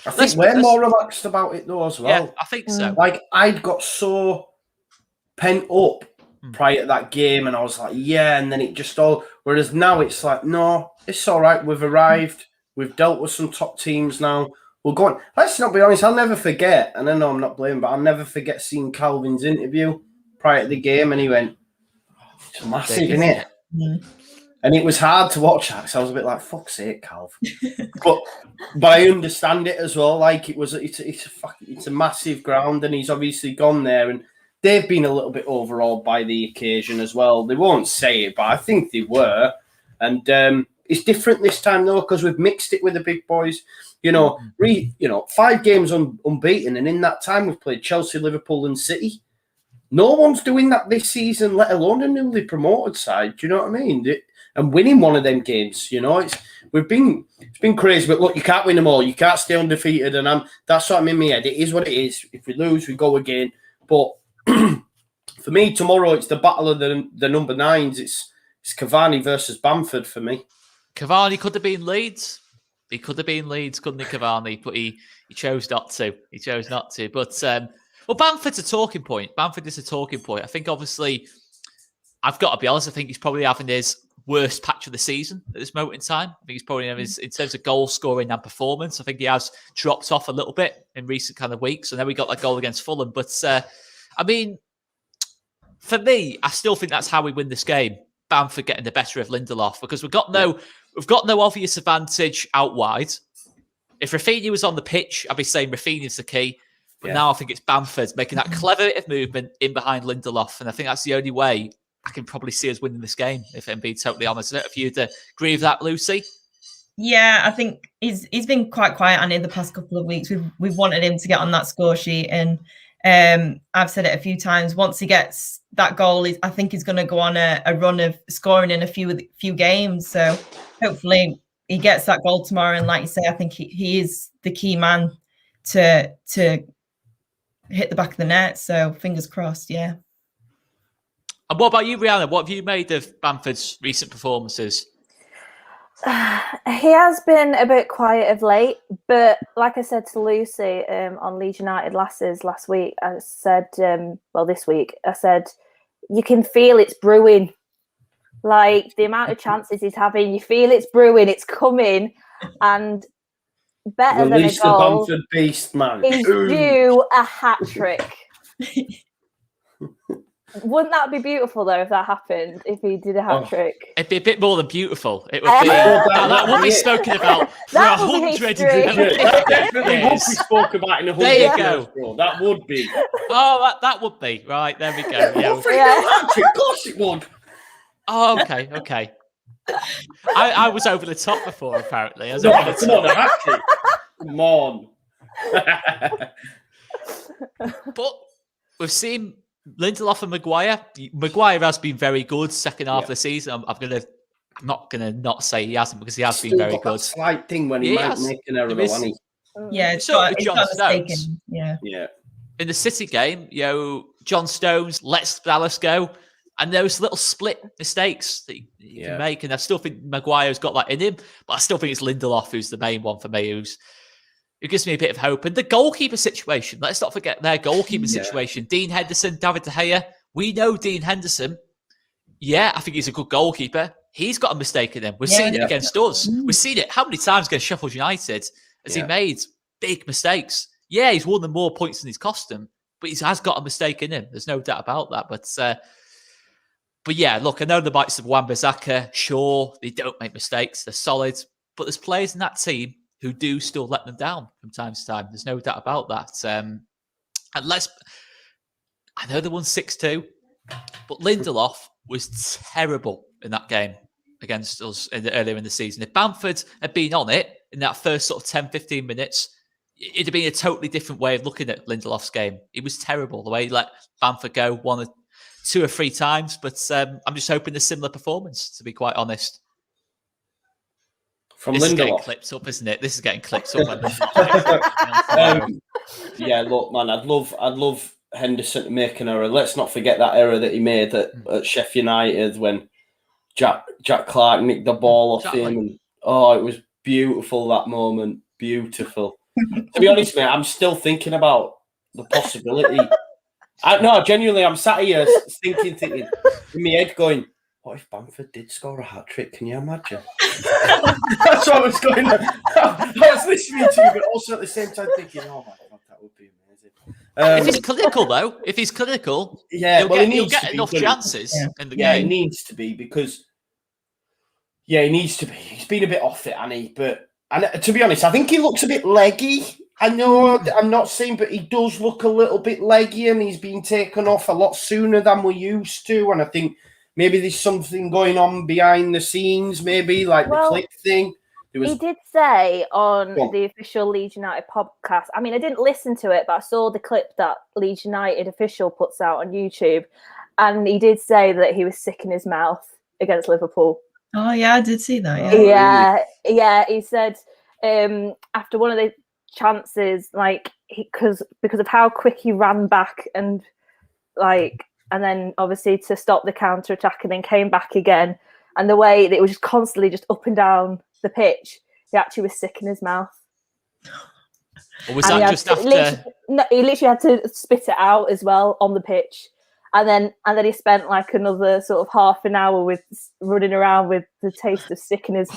I think we're more relaxed about it though as well. Yeah, I think so. Like I'd got so pent up prior to that game, and I was like, yeah, and then it just all. Whereas now it's like, no, it's all right. We've arrived. We've dealt with some top teams now. We're going. Let's not be honest. I'll never forget, and I know I'm not blaming, but I'll never forget seeing Calvin's interview prior to the game, and he went, "It's massive, isn't it?" And it was hard to watch that because I was a bit like, "Fuck's sake, Calv." but I understand it as well. Like it's a massive ground, and he's obviously gone there, and they've been a little bit overawed by the occasion as well. They won't say it, but I think they were. And it's different this time though because we've mixed it with the big boys. 5 games unbeaten, and in that time we've played Chelsea, Liverpool, and City. No one's doing that this season, let alone a newly promoted side. Do you know what I mean? And winning one of them games, it's been crazy. But look, you can't win them all. You can't stay undefeated, and that's what I'm in my head. It is what it is. If we lose, we go again. But for me, tomorrow it's the battle of the number 9s. It's Cavani versus Bamford for me. Cavani could have been Leeds. He could have been Leeds, couldn't he, Cavani? But he chose not to. He chose not to. But Bamford's a talking point. Bamford is a talking point. I think obviously, I've got to be honest. I think he's probably having his worst patch of the season at this moment in time. I think he's probably having in terms of goal scoring and performance. I think he has dropped off a little bit in recent kind of weeks. And then we got that goal against Fulham. But I mean, for me, I still think that's how we win this game. Bamford getting the better of Lindelof because we've got no obvious advantage out wide. If Raphinha was on the pitch, I'd be saying Raphinha's the key. But now I think it's Bamford making that clever bit of movement in behind Lindelof. And I think that's the only way I can probably see us winning this game, if I'm being totally honest. I don't know if you'd agree with that, Lucy. Yeah, I think he's been quite quiet on it the past couple of weeks. We've wanted him to get on that score sheet, and I've said it a few times. Once he gets that goal, I think he's going to go on a run of scoring in a few games. So hopefully he gets that goal tomorrow. And like you say, I think he is the key man to hit the back of the net. So fingers crossed, yeah. And what about you, Rihanna? What have you made of Bamford's recent performances? He has been a bit quiet of late, but like I said to Lucy on Leeds United Lasses last week, I said, this week, I said, you can feel it's brewing. Like the amount of chances he's having, you feel it's brewing, it's coming, and better Release than a goal. The Bamford beast, man. He's due a hat trick. Wouldn't that be beautiful though if that happened? If he did a hat trick, it'd be a bit more than beautiful. It would be. that would be spoken about for 100 years. That definitely would be spoken about in 100 years. There you go. Bro. That would be. Oh, that would be right. There we go. Yeah. Of course it would. Oh, okay. I was over the top before. Apparently, Come on. But we've seen Lindelof and Maguire. Maguire has been very good second half of the season. I'm not gonna not say he hasn't because he has been very good. Slight thing when he might make an error, hasn't he? Yeah, it's John Stones. Yeah. In the City game, John Stones lets Dallas go, and those little split mistakes that you can make. And I still think Maguire's got that in him, but I still think it's Lindelof who's the main one for me, who gives me a bit of hope. And the goalkeeper situation, let's not forget their goalkeeper situation. Dean Henderson, David De Gea. We know Dean Henderson. Yeah, I think he's a good goalkeeper. He's got a mistake in him. We've seen it against us. We've seen it. How many times against Sheffield United has he made big mistakes? Yeah, he's won them more points than he's cost them, but he has got a mistake in him. There's no doubt about that. But yeah, look, I know the likes of Wan-Bissaka, sure, they don't make mistakes. They're solid. But there's players in that team who do still let them down from time to time. There's no doubt about that. And I know they won 6-2, but Lindelof was terrible in that game against us earlier in the season. If Bamford had been on it in that first sort of 10, 15 minutes, it'd have been a totally different way of looking at Lindelof's game. It was terrible, the way he let Bamford go 2 or 3 times. But I'm just hoping a similar performance, to be quite honest. From this Lindelof. Is getting clipped up, isn't it? This is getting clipped up. Yeah, look, man, I'd love Henderson to make an error. Let's not forget that error that he made at Sheffield United when Jack Clark nicked the ball off him. And, it was beautiful, that moment. Beautiful. To be honest, mate, I'm still thinking about the possibility. Genuinely, I'm sat here thinking in my head going, what if Bamford did score a hat-trick? Can you imagine? That's what I was going on. I was listening to you, but also at the same time thinking, oh my God, that would be amazing. If he's clinical, though, he'll get enough chances in the game. Yeah, he needs to be because, he needs to be. He's been a bit off it, hasn't he? And to be honest, I think he looks a bit leggy. I know I'm not saying, but he does look a little bit leggy and he's been taken off a lot sooner than we're used to. And I think maybe there's something going on behind the scenes, maybe like the clip thing. He did say on the official Leeds United podcast, I mean, I didn't listen to it, but I saw the clip that Leeds United official puts out on YouTube. And he did say that he was sick in his mouth against Liverpool. Oh, yeah, I did see that. Yeah. He said after one of the chances, because of how quick he ran back and then obviously to stop the counter attack and then came back again, and the way that it was just constantly just up and down the pitch, he actually was sick in his mouth. Or was that just after? He literally had to spit it out as well on the pitch. And then he spent another sort of half an hour with running around with the taste of sick in his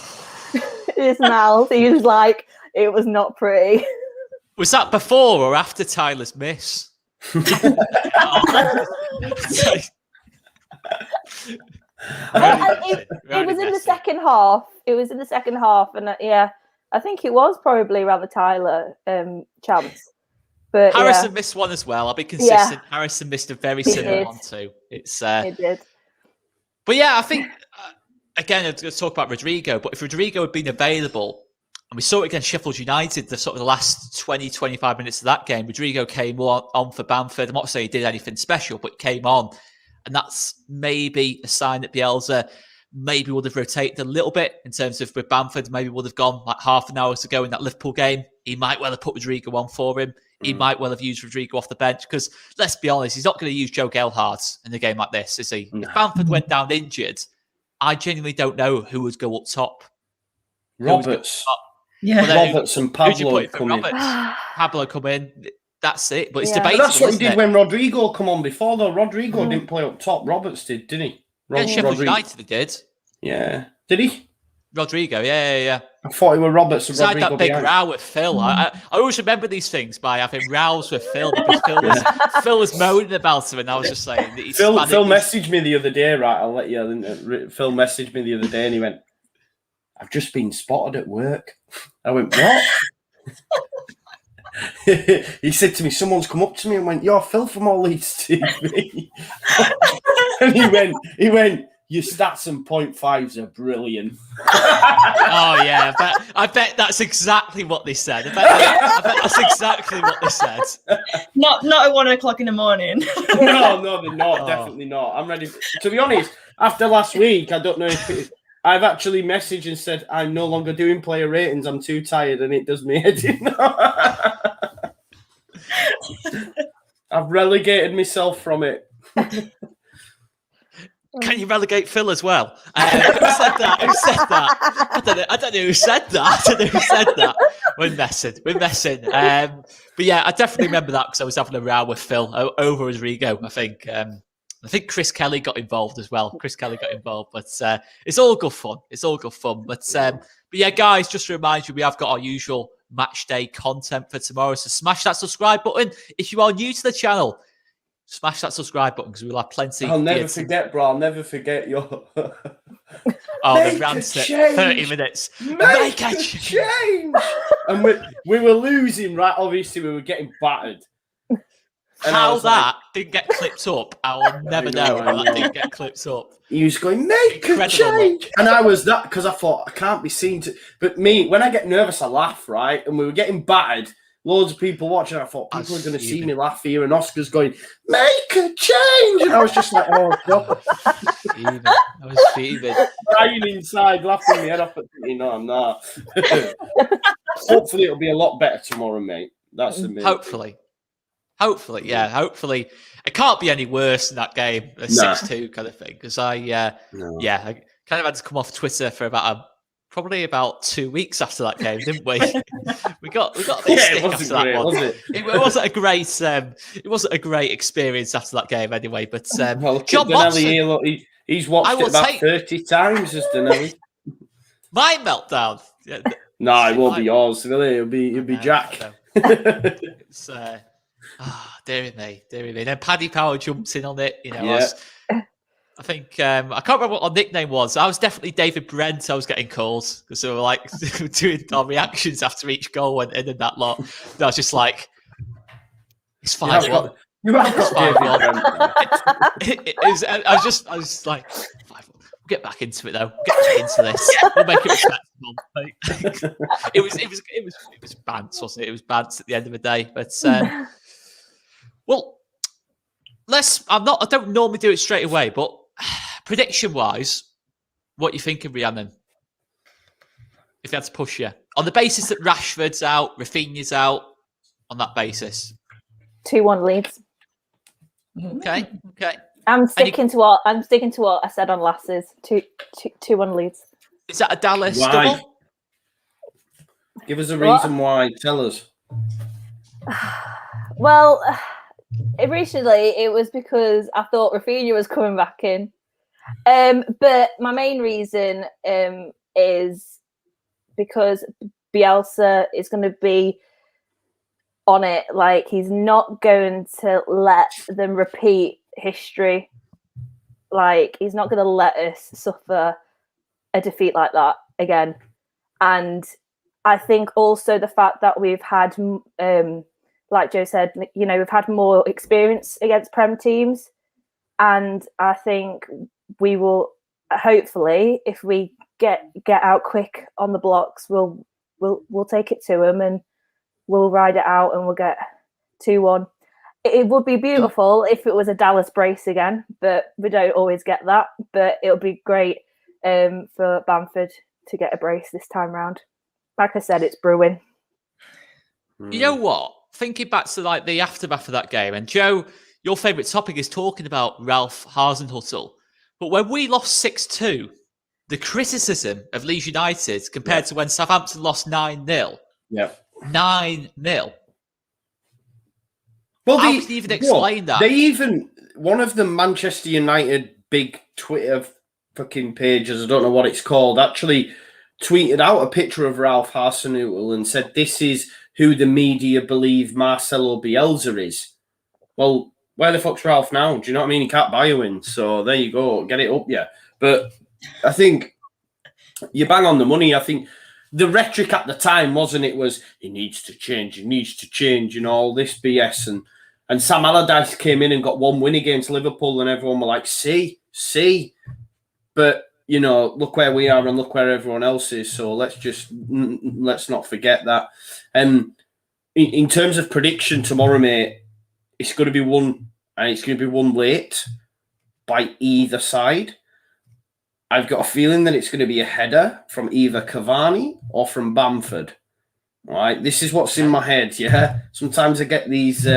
mouth. He was like, it was not pretty. Was that before or after Tyler's miss? It was in the second half. It was in the second half, and I think it was probably around the Tyler chance. But Harrison missed one as well. I'll be consistent. Yeah. Harrison missed a very similar one too. He did. But yeah, I think again, I'm going to talk about Rodrigo. But if Rodrigo had been available, and we saw it against Sheffield United, the last 20, 25 minutes of that game, Rodrigo came on for Bamford. I'm not saying he did anything special, but came on, and that's maybe a sign that Bielsa maybe would have rotated a little bit in terms of with Bamford. Maybe would have gone half an hour to go in that Liverpool game. He might well have put Rodrigo on for him. He might well have used Rodrigo off the bench because, let's be honest, he's not going to use Joe Gelhardt in a game like this, is he? No. If Bamford went down injured, I genuinely don't know who would go up top. Roberts. Roberts and Pablo come in. Pablo come in. That's it. But it's debatable. But that's what he did when Rodrigo come on before, though. Rodrigo didn't play up top. Roberts didn't he? Sheffield United he did. Yeah. Did he? Rodrigo, yeah. I thought it were Roberts and Rodrigo. Had that big row with Phil. I always remember these things by having rows with Phil because Phil was moaning about him, and I was just saying that Phil messaged me the other day, right? I'll let you. Phil messaged me the other day, and he went, "I've just been spotted at work." I went, "What?" He said to me, "Someone's come up to me and went, you're Phil from All Leeds TV." And he went. Your stats and 0.5s are brilliant. Oh yeah, I bet that's exactly what they said. I bet that's exactly what they said. Not at 1 o'clock in the morning. No, they're not. Definitely not. I'm ready. To be honest, after last week, I don't know if I've actually messaged and said I'm no longer doing player ratings. I'm too tired, and it does me head in. I've relegated myself from it. Can you relegate Phil as well? Who said that? I don't know who said that. We're messing. But yeah, I definitely remember that because I was having a row with Phil over Rodrigo, I think. I think Chris Kelly got involved as well. But it's all good fun. But yeah, guys, just to remind you, we have got our usual match day content for tomorrow. So smash that subscribe button. If you are new to the channel, smash that subscribe button because we'll have plenty. I'll never forget, bro. I'll never forget your... the rant 30 minutes. Make a change! And we were losing, right? Obviously, we were getting battered. And how that didn't get clipped up, I will never know how that didn't get clipped up. He was going, make a change. And I was that, because I thought, I can't be seen to... But me, when I get nervous, I laugh, right? And we were getting battered. Loads of people watching. I thought, people are going to see me laugh here. And Oscar's going, make a change. And I was just like, oh, God. I was fuming. Crying inside, laughing my head off at me. No, I'm not. Hopefully, it'll be a lot better tomorrow, mate. That's the main Hopefully, yeah. Hopefully, it can't be any worse than that game, a 6-2 kind of thing. Because I kind of had to come off Twitter for probably about 2 weeks after that game, didn't we? we got a bit stick after that one. Was it? It wasn't a great. It wasn't a great experience after that game, anyway. But well, John Watson, here, look, he's watched it about 30 times, has Danelli. My meltdown. No, it won't be yours, really. It'll be Jack. It's dearie me. Then Paddy Power jumps in on it. You know, I think I can't remember what our nickname was. I was definitely David Brent. I was getting calls because they were like doing our reactions after each goal went in and that lot. And I was just like, it's 5-1. You have got David Brent. I was like, 5-1. We'll get back into it though. We'll get back into this. We'll make it respectable. It was bants, wasn't it? It was bants at the end of the day. But well, I don't normally do it straight away, but prediction wise, what you thinking, Rhiannon? If you had to push you on the basis that Rashford's out, Raphinha's out, on that basis, 2-1 Leeds. Okay. I'm sticking to what I said on Lasses. 2-1 Leeds. Is that a Dallas why? double? Give us a reason why. Tell us. Well, originally it was because I thought Raphinha was coming back in. But my main reason is because Bielsa is going to be on it. Like, he's not going to let them repeat history. Like, he's not going to let us suffer a defeat like that again. And I think also the fact that we've had, like Joe said, you know, we've had more experience against Prem teams. And I think we will, hopefully, if we get out quick on the blocks, we'll take it to them and we'll ride it out and we'll get 2-1. It would be beautiful if it was a Dallas brace again, but we don't always get that. But it'll be great for Bamford to get a brace this time round. Like I said, it's brewing. You know what? Thinking back to like the aftermath of that game, and Joe, your favourite topic is talking about Ralph Hasenhüttl. But when we lost 6-2, the criticism of Leeds United compared to when Southampton lost 9-0. Yeah. 9-0. Well, how can you even explain that? They even, one of the Manchester United big Twitter fucking pages, I don't know what it's called, actually tweeted out a picture of Ralph Hasenhüttl and said, this is who the media believe Marcelo Bielsa is. Well, where the fuck's Ralph now? Do you know what I mean? He can't buy a win. So there you go. Get it up, yeah. But I think you bang on the money. I think the rhetoric at the time wasn't, it was, he needs to change, and all this BS. And Sam Allardyce came in and got one win against Liverpool, and everyone were like, see. But, you know, look where we are and look where everyone else is. So let's not forget that. And in terms of prediction tomorrow, mate, it's going to be won, and it's going to be won late by either side. I've got a feeling that it's going to be a header from either Cavani or from Bamford. All right, this is what's in my head, yeah? Sometimes I get these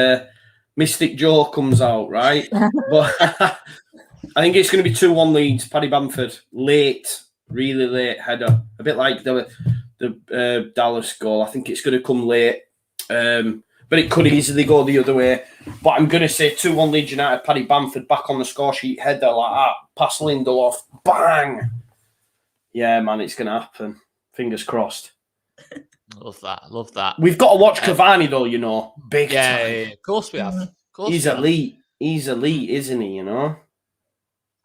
Mystic Joe comes out, right? But I think it's going to be 2-1 Leeds, Paddy Bamford. Late, really late header. A bit like the Dallas goal. I think it's going to come late. But it could easily go the other way. But I'm going to say 2-1 Leeds United, Paddy Bamford back on the score sheet, header like that, pass Lindelof, bang! Yeah, man, it's going to happen. Fingers crossed. Love that. Love that. We've got to watch Cavani though, you know, big time. Yeah, of course we have. Of course He's elite. He's elite, isn't he? You know.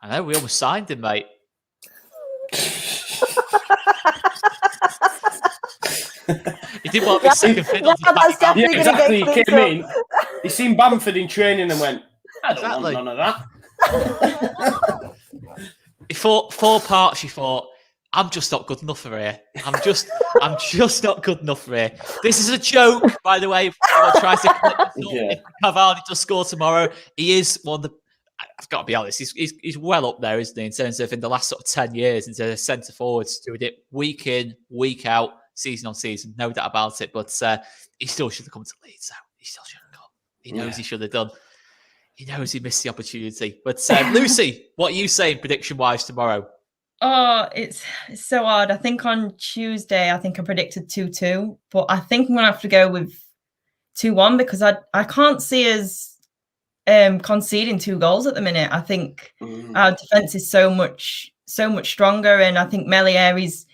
I know. We almost signed him, mate. He didn't want to be second fiddle. Yeah, exactly. He came in. He seen Bamford in training and went, I don't want none of that. He thought 4 parts. He thought, I'm just not good enough for here. I'm just not good enough for here. This is a joke, by the way. If Cavani does score tomorrow, he is one of the. I've got to be honest. He's well up there, isn't he? In terms of in the last sort of 10 years, in terms of centre forwards, doing it week in, week out, season on season, no doubt about it. But he still should have come to Leeds. He still should have come. He knows he should have done. He knows he missed the opportunity. But Lucy, what are you saying prediction-wise tomorrow? Oh, it's so hard. I think on Tuesday, I predicted 2-2, but I think I'm gonna have to go with 2-1 because I can't see us conceding 2 goals at the minute. I think our defense is so much stronger, and I think Melier is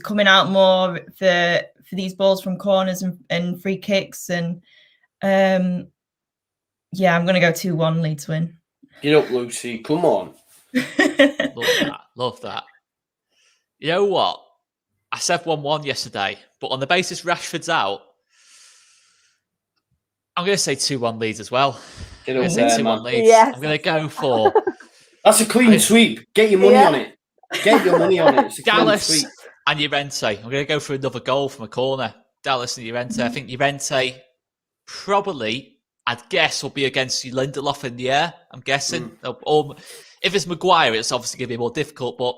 coming out more for these balls from corners and free kicks, and I'm gonna go 2-1 Leeds win. Get up, Lucy. Come on. Love that. You know what? I said 1-1 yesterday, but on the basis Rashford's out, I'm going to say 2-1 Leeds as well. Get up there, 2-1 Leeds. Yes. I'm going to go for... That's a clean sweep. Get your money on it. Get your money on it. It's a Dallas clean sweep. and Llorente. I'm going to go for another goal from a corner. Dallas and Llorente. I think Llorente probably, I'd guess, will be against Lindelof in the air, I'm guessing. Or if it's Maguire, it's obviously going to be more difficult, but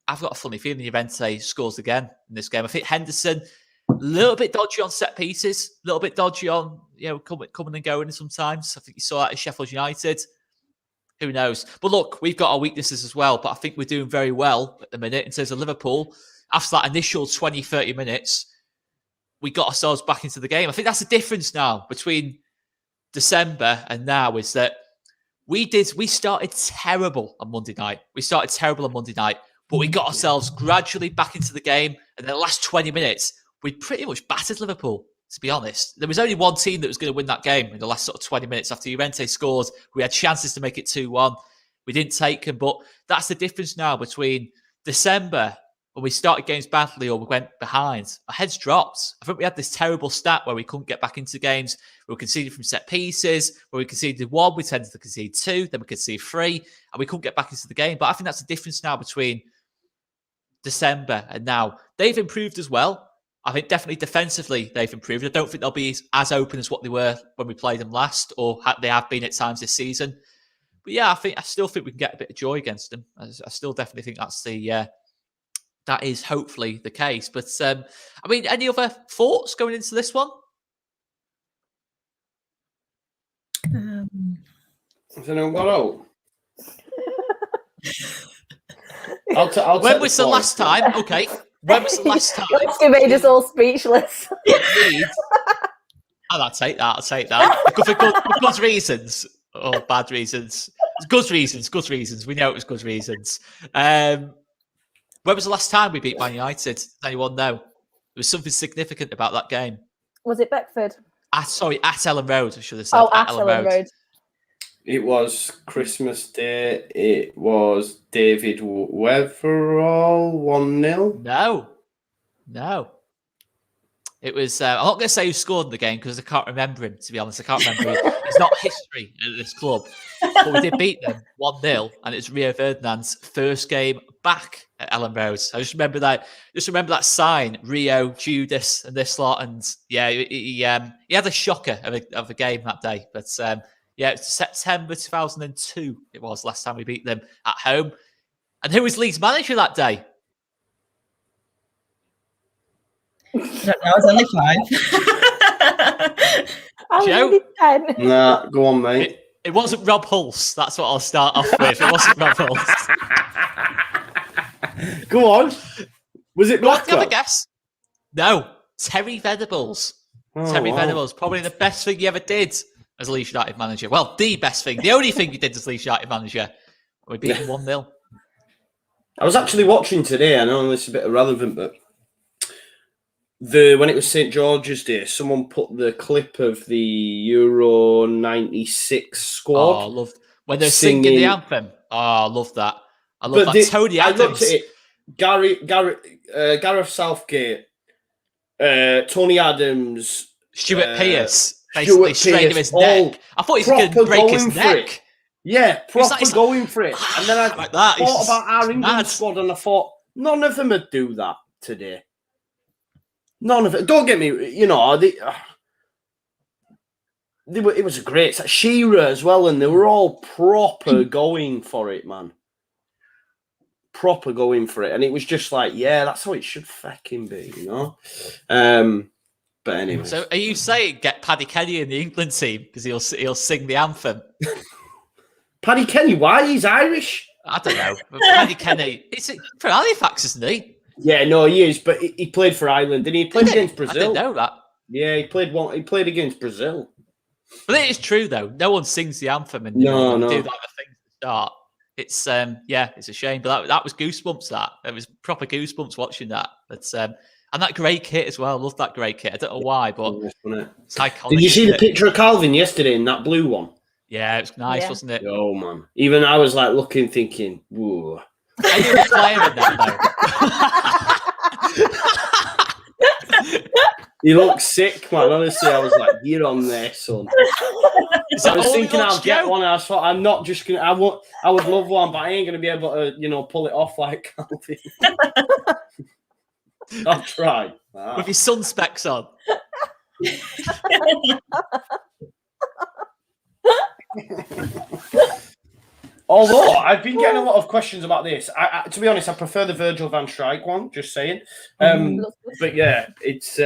I've got a funny feeling Llorente scores again in this game. I think Henderson, a little bit dodgy on set pieces, a little bit dodgy on, coming and going sometimes. I think you saw that at Sheffield United. Who knows? But look, we've got our weaknesses as well, but I think we're doing very well at the minute in terms of Liverpool. After that initial 20, 30 minutes, we got ourselves back into the game. I think that's the difference now between December and now is that we started terrible on Monday night. But we got ourselves gradually back into the game. And in the last 20 minutes, we pretty much battered Liverpool, to be honest. There was only one team that was going to win that game in the last sort of 20 minutes after Llorente scored. We had chances to make it 2-1. We didn't take them. But that's the difference now between December, when we started games badly or we went behind. Our heads dropped. I think we had this terrible stat where we couldn't get back into games. We were conceding from set pieces. Where we conceded 1, we tended to concede 2. Then we conceded 3. And we couldn't get back into the game. But I think that's the difference now between December and now. They've improved as well. I think definitely defensively they've improved. I don't think they'll be as open as what they were when we played them last, or they have been at times this season. But yeah, I still think we can get a bit of joy against them. I still definitely think that is hopefully the case. But any other thoughts going into this one? Has anyone got out? When was the last time? Okay. When was the last time? You made us all speechless. I'll take that. For good reasons or bad reasons. Good reasons. We know it was good reasons. When was the last time we beat Man United? Does anyone know? There was something significant about that game. Was it Beckford? At Ellen Road, I should have said. Oh, at Ellen Road. It was Christmas Day. It was David Weatherall 1-0. No. It was, I'm not going to say who scored in the game because I can't remember him, to be honest. I can't remember him. It's not history at this club. But we did beat them 1-0, and it's Rio Ferdinand's first game back at Ellen Road. I just remember that sign, Rio, Judas, and this lot. And yeah, he had a shocker of a game that day. But it's September 2002. It was last time we beat them at home. And who was Leeds manager that day? I don't know. I was only 5. I was only 10. Nah, go on, mate. It wasn't Rob Hulse. That's what I'll start off with. It wasn't Rob Hulse. Go on. Was it Blackwell? Have a guess. No, Terry Venables. Terry Venables, probably the best thing he ever did as Leeds United manager. Well, the best thing. The only thing he did as Leeds United manager. We beat him 1-0. I was actually watching today. I know this is a bit irrelevant, but when it was St George's Day, someone put the clip of the Euro '96 squad. Oh, loved when they're singing the anthem. Oh, I love that. I love that. Tony Adams. I looked at it. Gareth Southgate, Tony Adams, Stuart Pearce, basically straining his neck. I thought he was going to break his neck. Yeah, proper going for it. And then I like thought about our England squad, and I thought none of them would do that today. None of it. Don't get me. It was a great set. Shearer as well, and they were all proper going for it, man. Proper going for it, and it was just like, yeah, that's how it should fucking be, But anyway. So, are you saying get Paddy Kenny in the England team because he'll sing the anthem? Paddy Kenny, why? He's Irish. I don't know. But Paddy Kenny, is it for Halifax, isn't he? Yeah, no, he is, but he played for Ireland, and he played against Brazil. I didn't know that. Yeah, he played against Brazil. But it is true though. No one sings the anthem and do that the thing to start. It's it's a shame. But that was goosebumps. It was proper goosebumps watching that. But and that grey kit as well. I love that grey kit. I don't know why, but it's iconic. Did you see the picture of Calvin yesterday in that blue one? Yeah, it was nice, wasn't it? Oh man! Even I was like looking, thinking, "Whoa." I knew the player in that though. He looked sick, man. Honestly, I was like, "You're on there, son." I was thinking I'll get one. I thought I'm not just gonna. I would love one, but I ain't gonna be able to, pull it off like Calvin. I'll try. With your sun specs on. Although I've been getting a lot of questions about this, to be honest, I prefer the Virgil van Dijk one. Just saying, but yeah, it's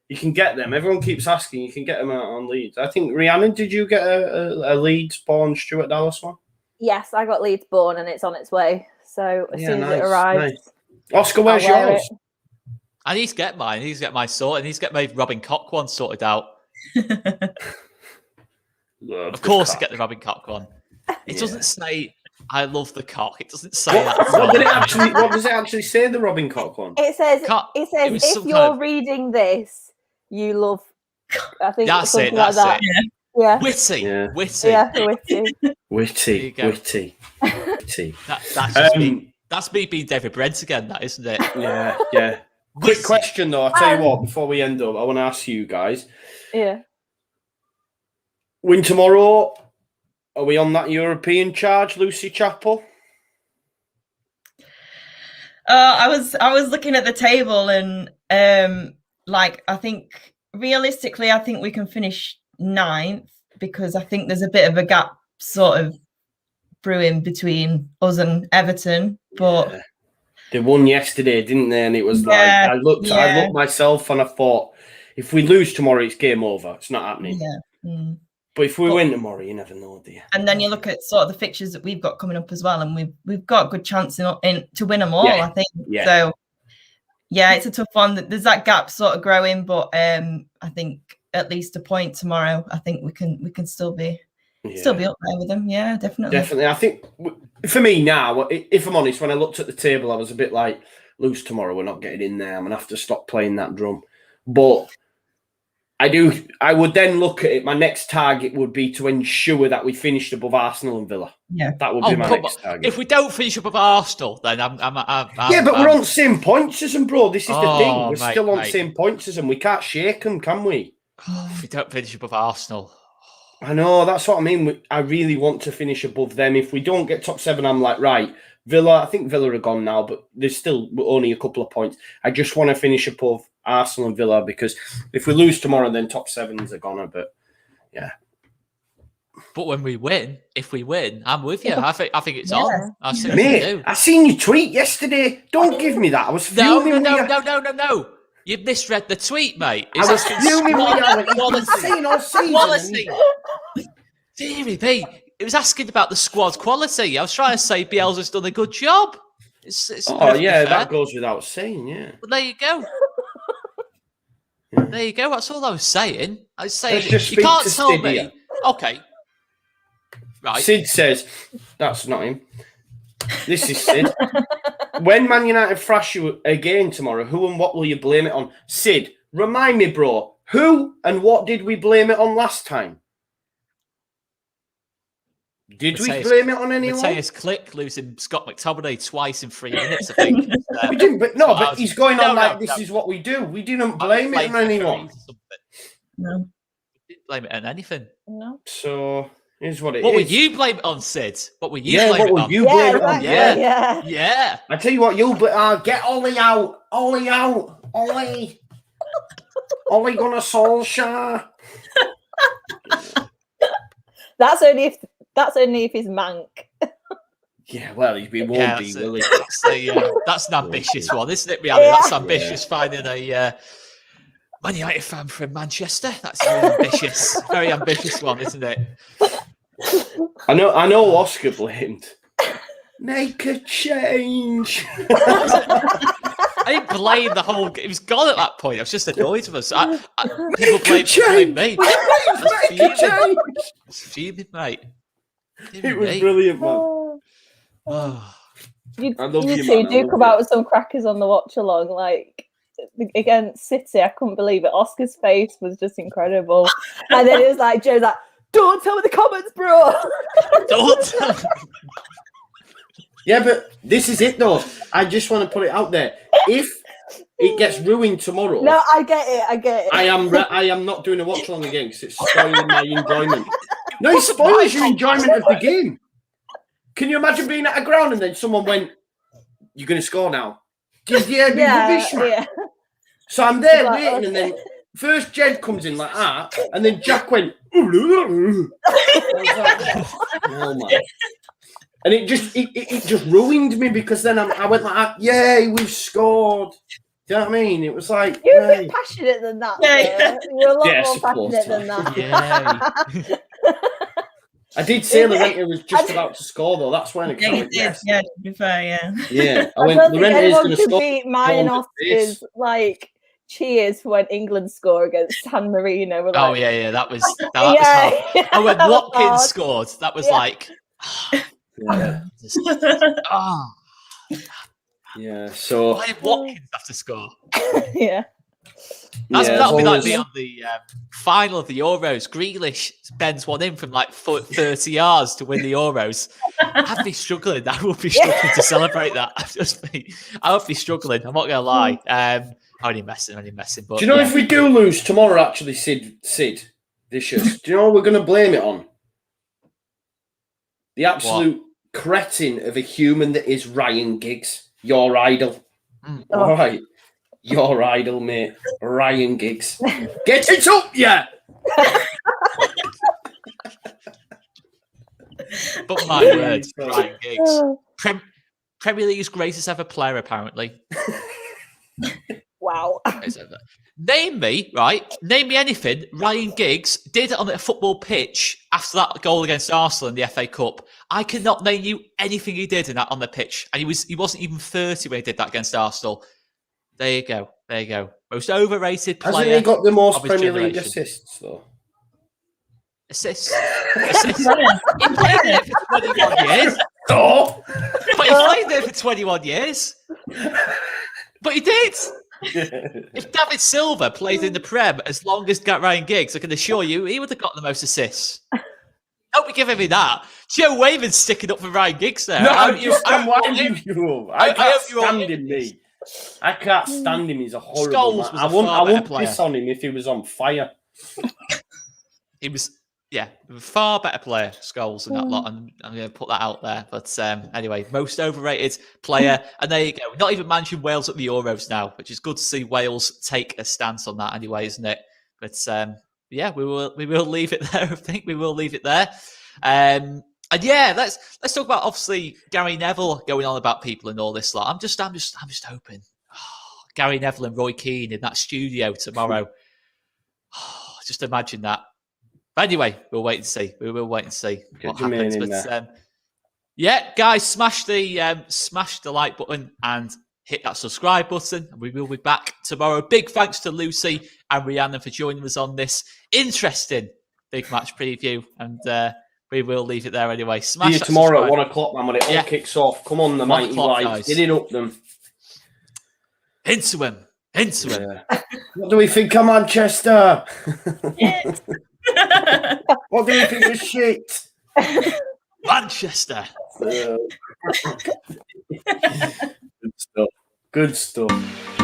you can get them. Everyone keeps asking. You can get them out on Leeds. I think Rhiannon, did you get a Leeds-born Stuart Dallas one? Yes, I got Leeds-born, and it's on its way. So as soon as it arrives, nice. Oscar, where's yours? I need to get mine. I need to get my sort. I need to get my Robin Koch one sorted out. Of course, I get the Robin Koch one. It doesn't say "I love the cock." It doesn't say that. What does it actually say? The Robin Koch one. It says if you're reading this, you love. I think that's something it. That's like that. it. Yeah. Witty. Yeah, witty. That's me being David Brent again. That isn't it? Yeah. Quick question though. I'll tell you what. Before we end up, I want to ask you guys. Yeah. Win tomorrow. Are we on that European charge, Lucy Chappell? I was looking at the table and I think realistically, I think we can finish 9th because I think there's a bit of a gap sort of brewing between us and Everton. But they won yesterday, didn't they? And it was I looked myself and I thought, if we lose tomorrow, it's game over. It's not happening. Yeah. Mm. But if we win tomorrow, you never know, do you? And then you look at sort of the fixtures that we've got coming up as well, and we've got a good chance in to win them all. I think. Yeah. So, it's a tough one. There's that gap sort of growing, but I think at least a point tomorrow. I think we can still be up there with them. Yeah, definitely. Definitely. I think for me now, if I'm honest, when I looked at the table, I was a bit like, lose tomorrow, we're not getting in there. I'm gonna have to stop playing that drum, but. I would then look at it. My next target would be to ensure that we finished above Arsenal and Villa. Yeah, that would be my next target. If we don't finish above Arsenal, then I'm we're on the same points as them, bro. This is the thing. We're still on the same points as them. We can't shake them, can we? If we don't finish above Arsenal, I know that's what I mean. I really want to finish above them. If we don't get top 7, I'm like, right, Villa. I think Villa are gone now, but there's still only a couple of points. I just want to finish above Arsenal and Villa because if we lose tomorrow, then top 7s are gone. But yeah. But when we win, if we win, I'm with you. I think it's on. I seen your tweet yesterday. Don't give me that. I was fuming. No. You misread the tweet, mate. I was fuming with quality. Deary me. It was asking about the squad quality. I was trying to say Bielsa's done a good job. It's that goes without saying, yeah. But there you go. There you go. That's all I was saying. I was saying you can't tell me. Okay. Right. Sid says, that's not him. This is Sid. When Man United thrash you again tomorrow, who and what will you blame it on? Sid, remind me, bro. Who and what did we blame it on last time? Did we blame it on anyone? Mateus Click losing Scott McTominay twice in 3 minutes, I think. We didn't, but he's going on like this is what we do. We didn't blame it on anyone. No. We didn't blame it on anything. No. So here's what it is. What would you blame it on, Sid? What were you what would you blame it on? Yeah. I tell you what, get Ollie out. Ollie out. Ollie. Ollie gonna Solskjaer. That's only if he's mank. Yeah, well, he won't be, will he? That's an ambitious one, isn't it, Rihanna? That's ambitious, finding a Man United fan from Manchester. That's very ambitious one, isn't it? I know Oscar blamed. Make a change. I didn't blame the whole. It was gone at that point. I was just annoyed with us. People blame me. I was fuming, mate. It was brilliant, man. You two do come out with some crackers on the watch along, like against City. I couldn't believe it. Oscar's face was just incredible, and then it was like Joe's like, "Don't tell me the comments, bro." Don't tell. Yeah, but this is it, though. I just want to put it out there. If it gets ruined tomorrow, no, I get it. I am not doing a watch along again because it's spoiling my enjoyment. No, it spoils your enjoyment of the game. Can you imagine being at a ground and then someone went, "You're going to score now"? Yeah. So I'm there waiting, and then first Jed comes in like that, and then Jack went, I was like, "Oh my." And it just ruined me because then I went like, "Yay, we've scored." Do you know what I mean? It was like you're a bit passionate than that. Yeah. You're a lot more passionate than that. Yeah. I did say Llorente was just about to score though. That's when it came. Yes. Yeah, to be fair, yeah. Yeah, I don't think anyone can beat mine and Oscar's like cheers for when England score against San Marino. Like, oh yeah, that was hard. And when Watkins scored, that was like. Yeah. So why did Watkins have to score? Yeah. That'll be like me on the final of the Euros. Grealish bends one in from like 30 yards to win the Euros. I'd be struggling. I would be struggling to celebrate that. I would be struggling. I'm not gonna lie. I'm only messing. But do you know if we do lose tomorrow? Actually, Sid, Vicious. Do you know what we're gonna blame it on? The absolute cretin of a human that is Ryan Giggs, your idol. All right. Your idol, mate. Ryan Giggs. Get it up, yeah! But my word, Ryan Giggs. Premier League's greatest ever player, apparently. Wow. Name me anything Ryan Giggs did on a football pitch after that goal against Arsenal in the FA Cup. I cannot name you anything he did on the pitch. And he wasn't even 30 when he did that against Arsenal. There you go. Most overrated player. Hasn't he got the most Premier League assists, though? Assists. He played there for 21 years. Oh! But he played there for 21 years. But he did. If David Silva played in the Prem as long as Ryan Giggs, I can assure you he would have got the most assists. Don't be giving me that. Joe Waven's sticking up for Ryan Giggs there. No, I can't stand him, mate. I can't stand him. He's a horrible man. I won't piss on him if he was on fire. He was, a far better player, Scholes, than that lot. And I'm going to put that out there. But anyway, most overrated player. And there you go. Not even mentioned Wales at the Euros now, which is good to see Wales take a stance on that anyway, isn't it? But we will leave it there. I think we will leave it there. And let's talk about obviously Gary Neville going on about people and all this lot. I'm just hoping Gary Neville and Roy Keane in that studio tomorrow. Just imagine that. But anyway, we'll wait and see. We will wait and see what happens. But guys, smash the like button and hit that subscribe button. And we will be back tomorrow. Big thanks to Lucy and Rhiannon for joining us on this interesting big match preview. And we will leave it there anyway. Smash See you that tomorrow subscribe. at 1 o'clock, man, when it all kicks off. Come on, the 1 mighty o'clock, white. guys. Get it up them. Into him. What do we think of Manchester? Shit. What do we think of shit? Manchester. Good stuff. Good stuff.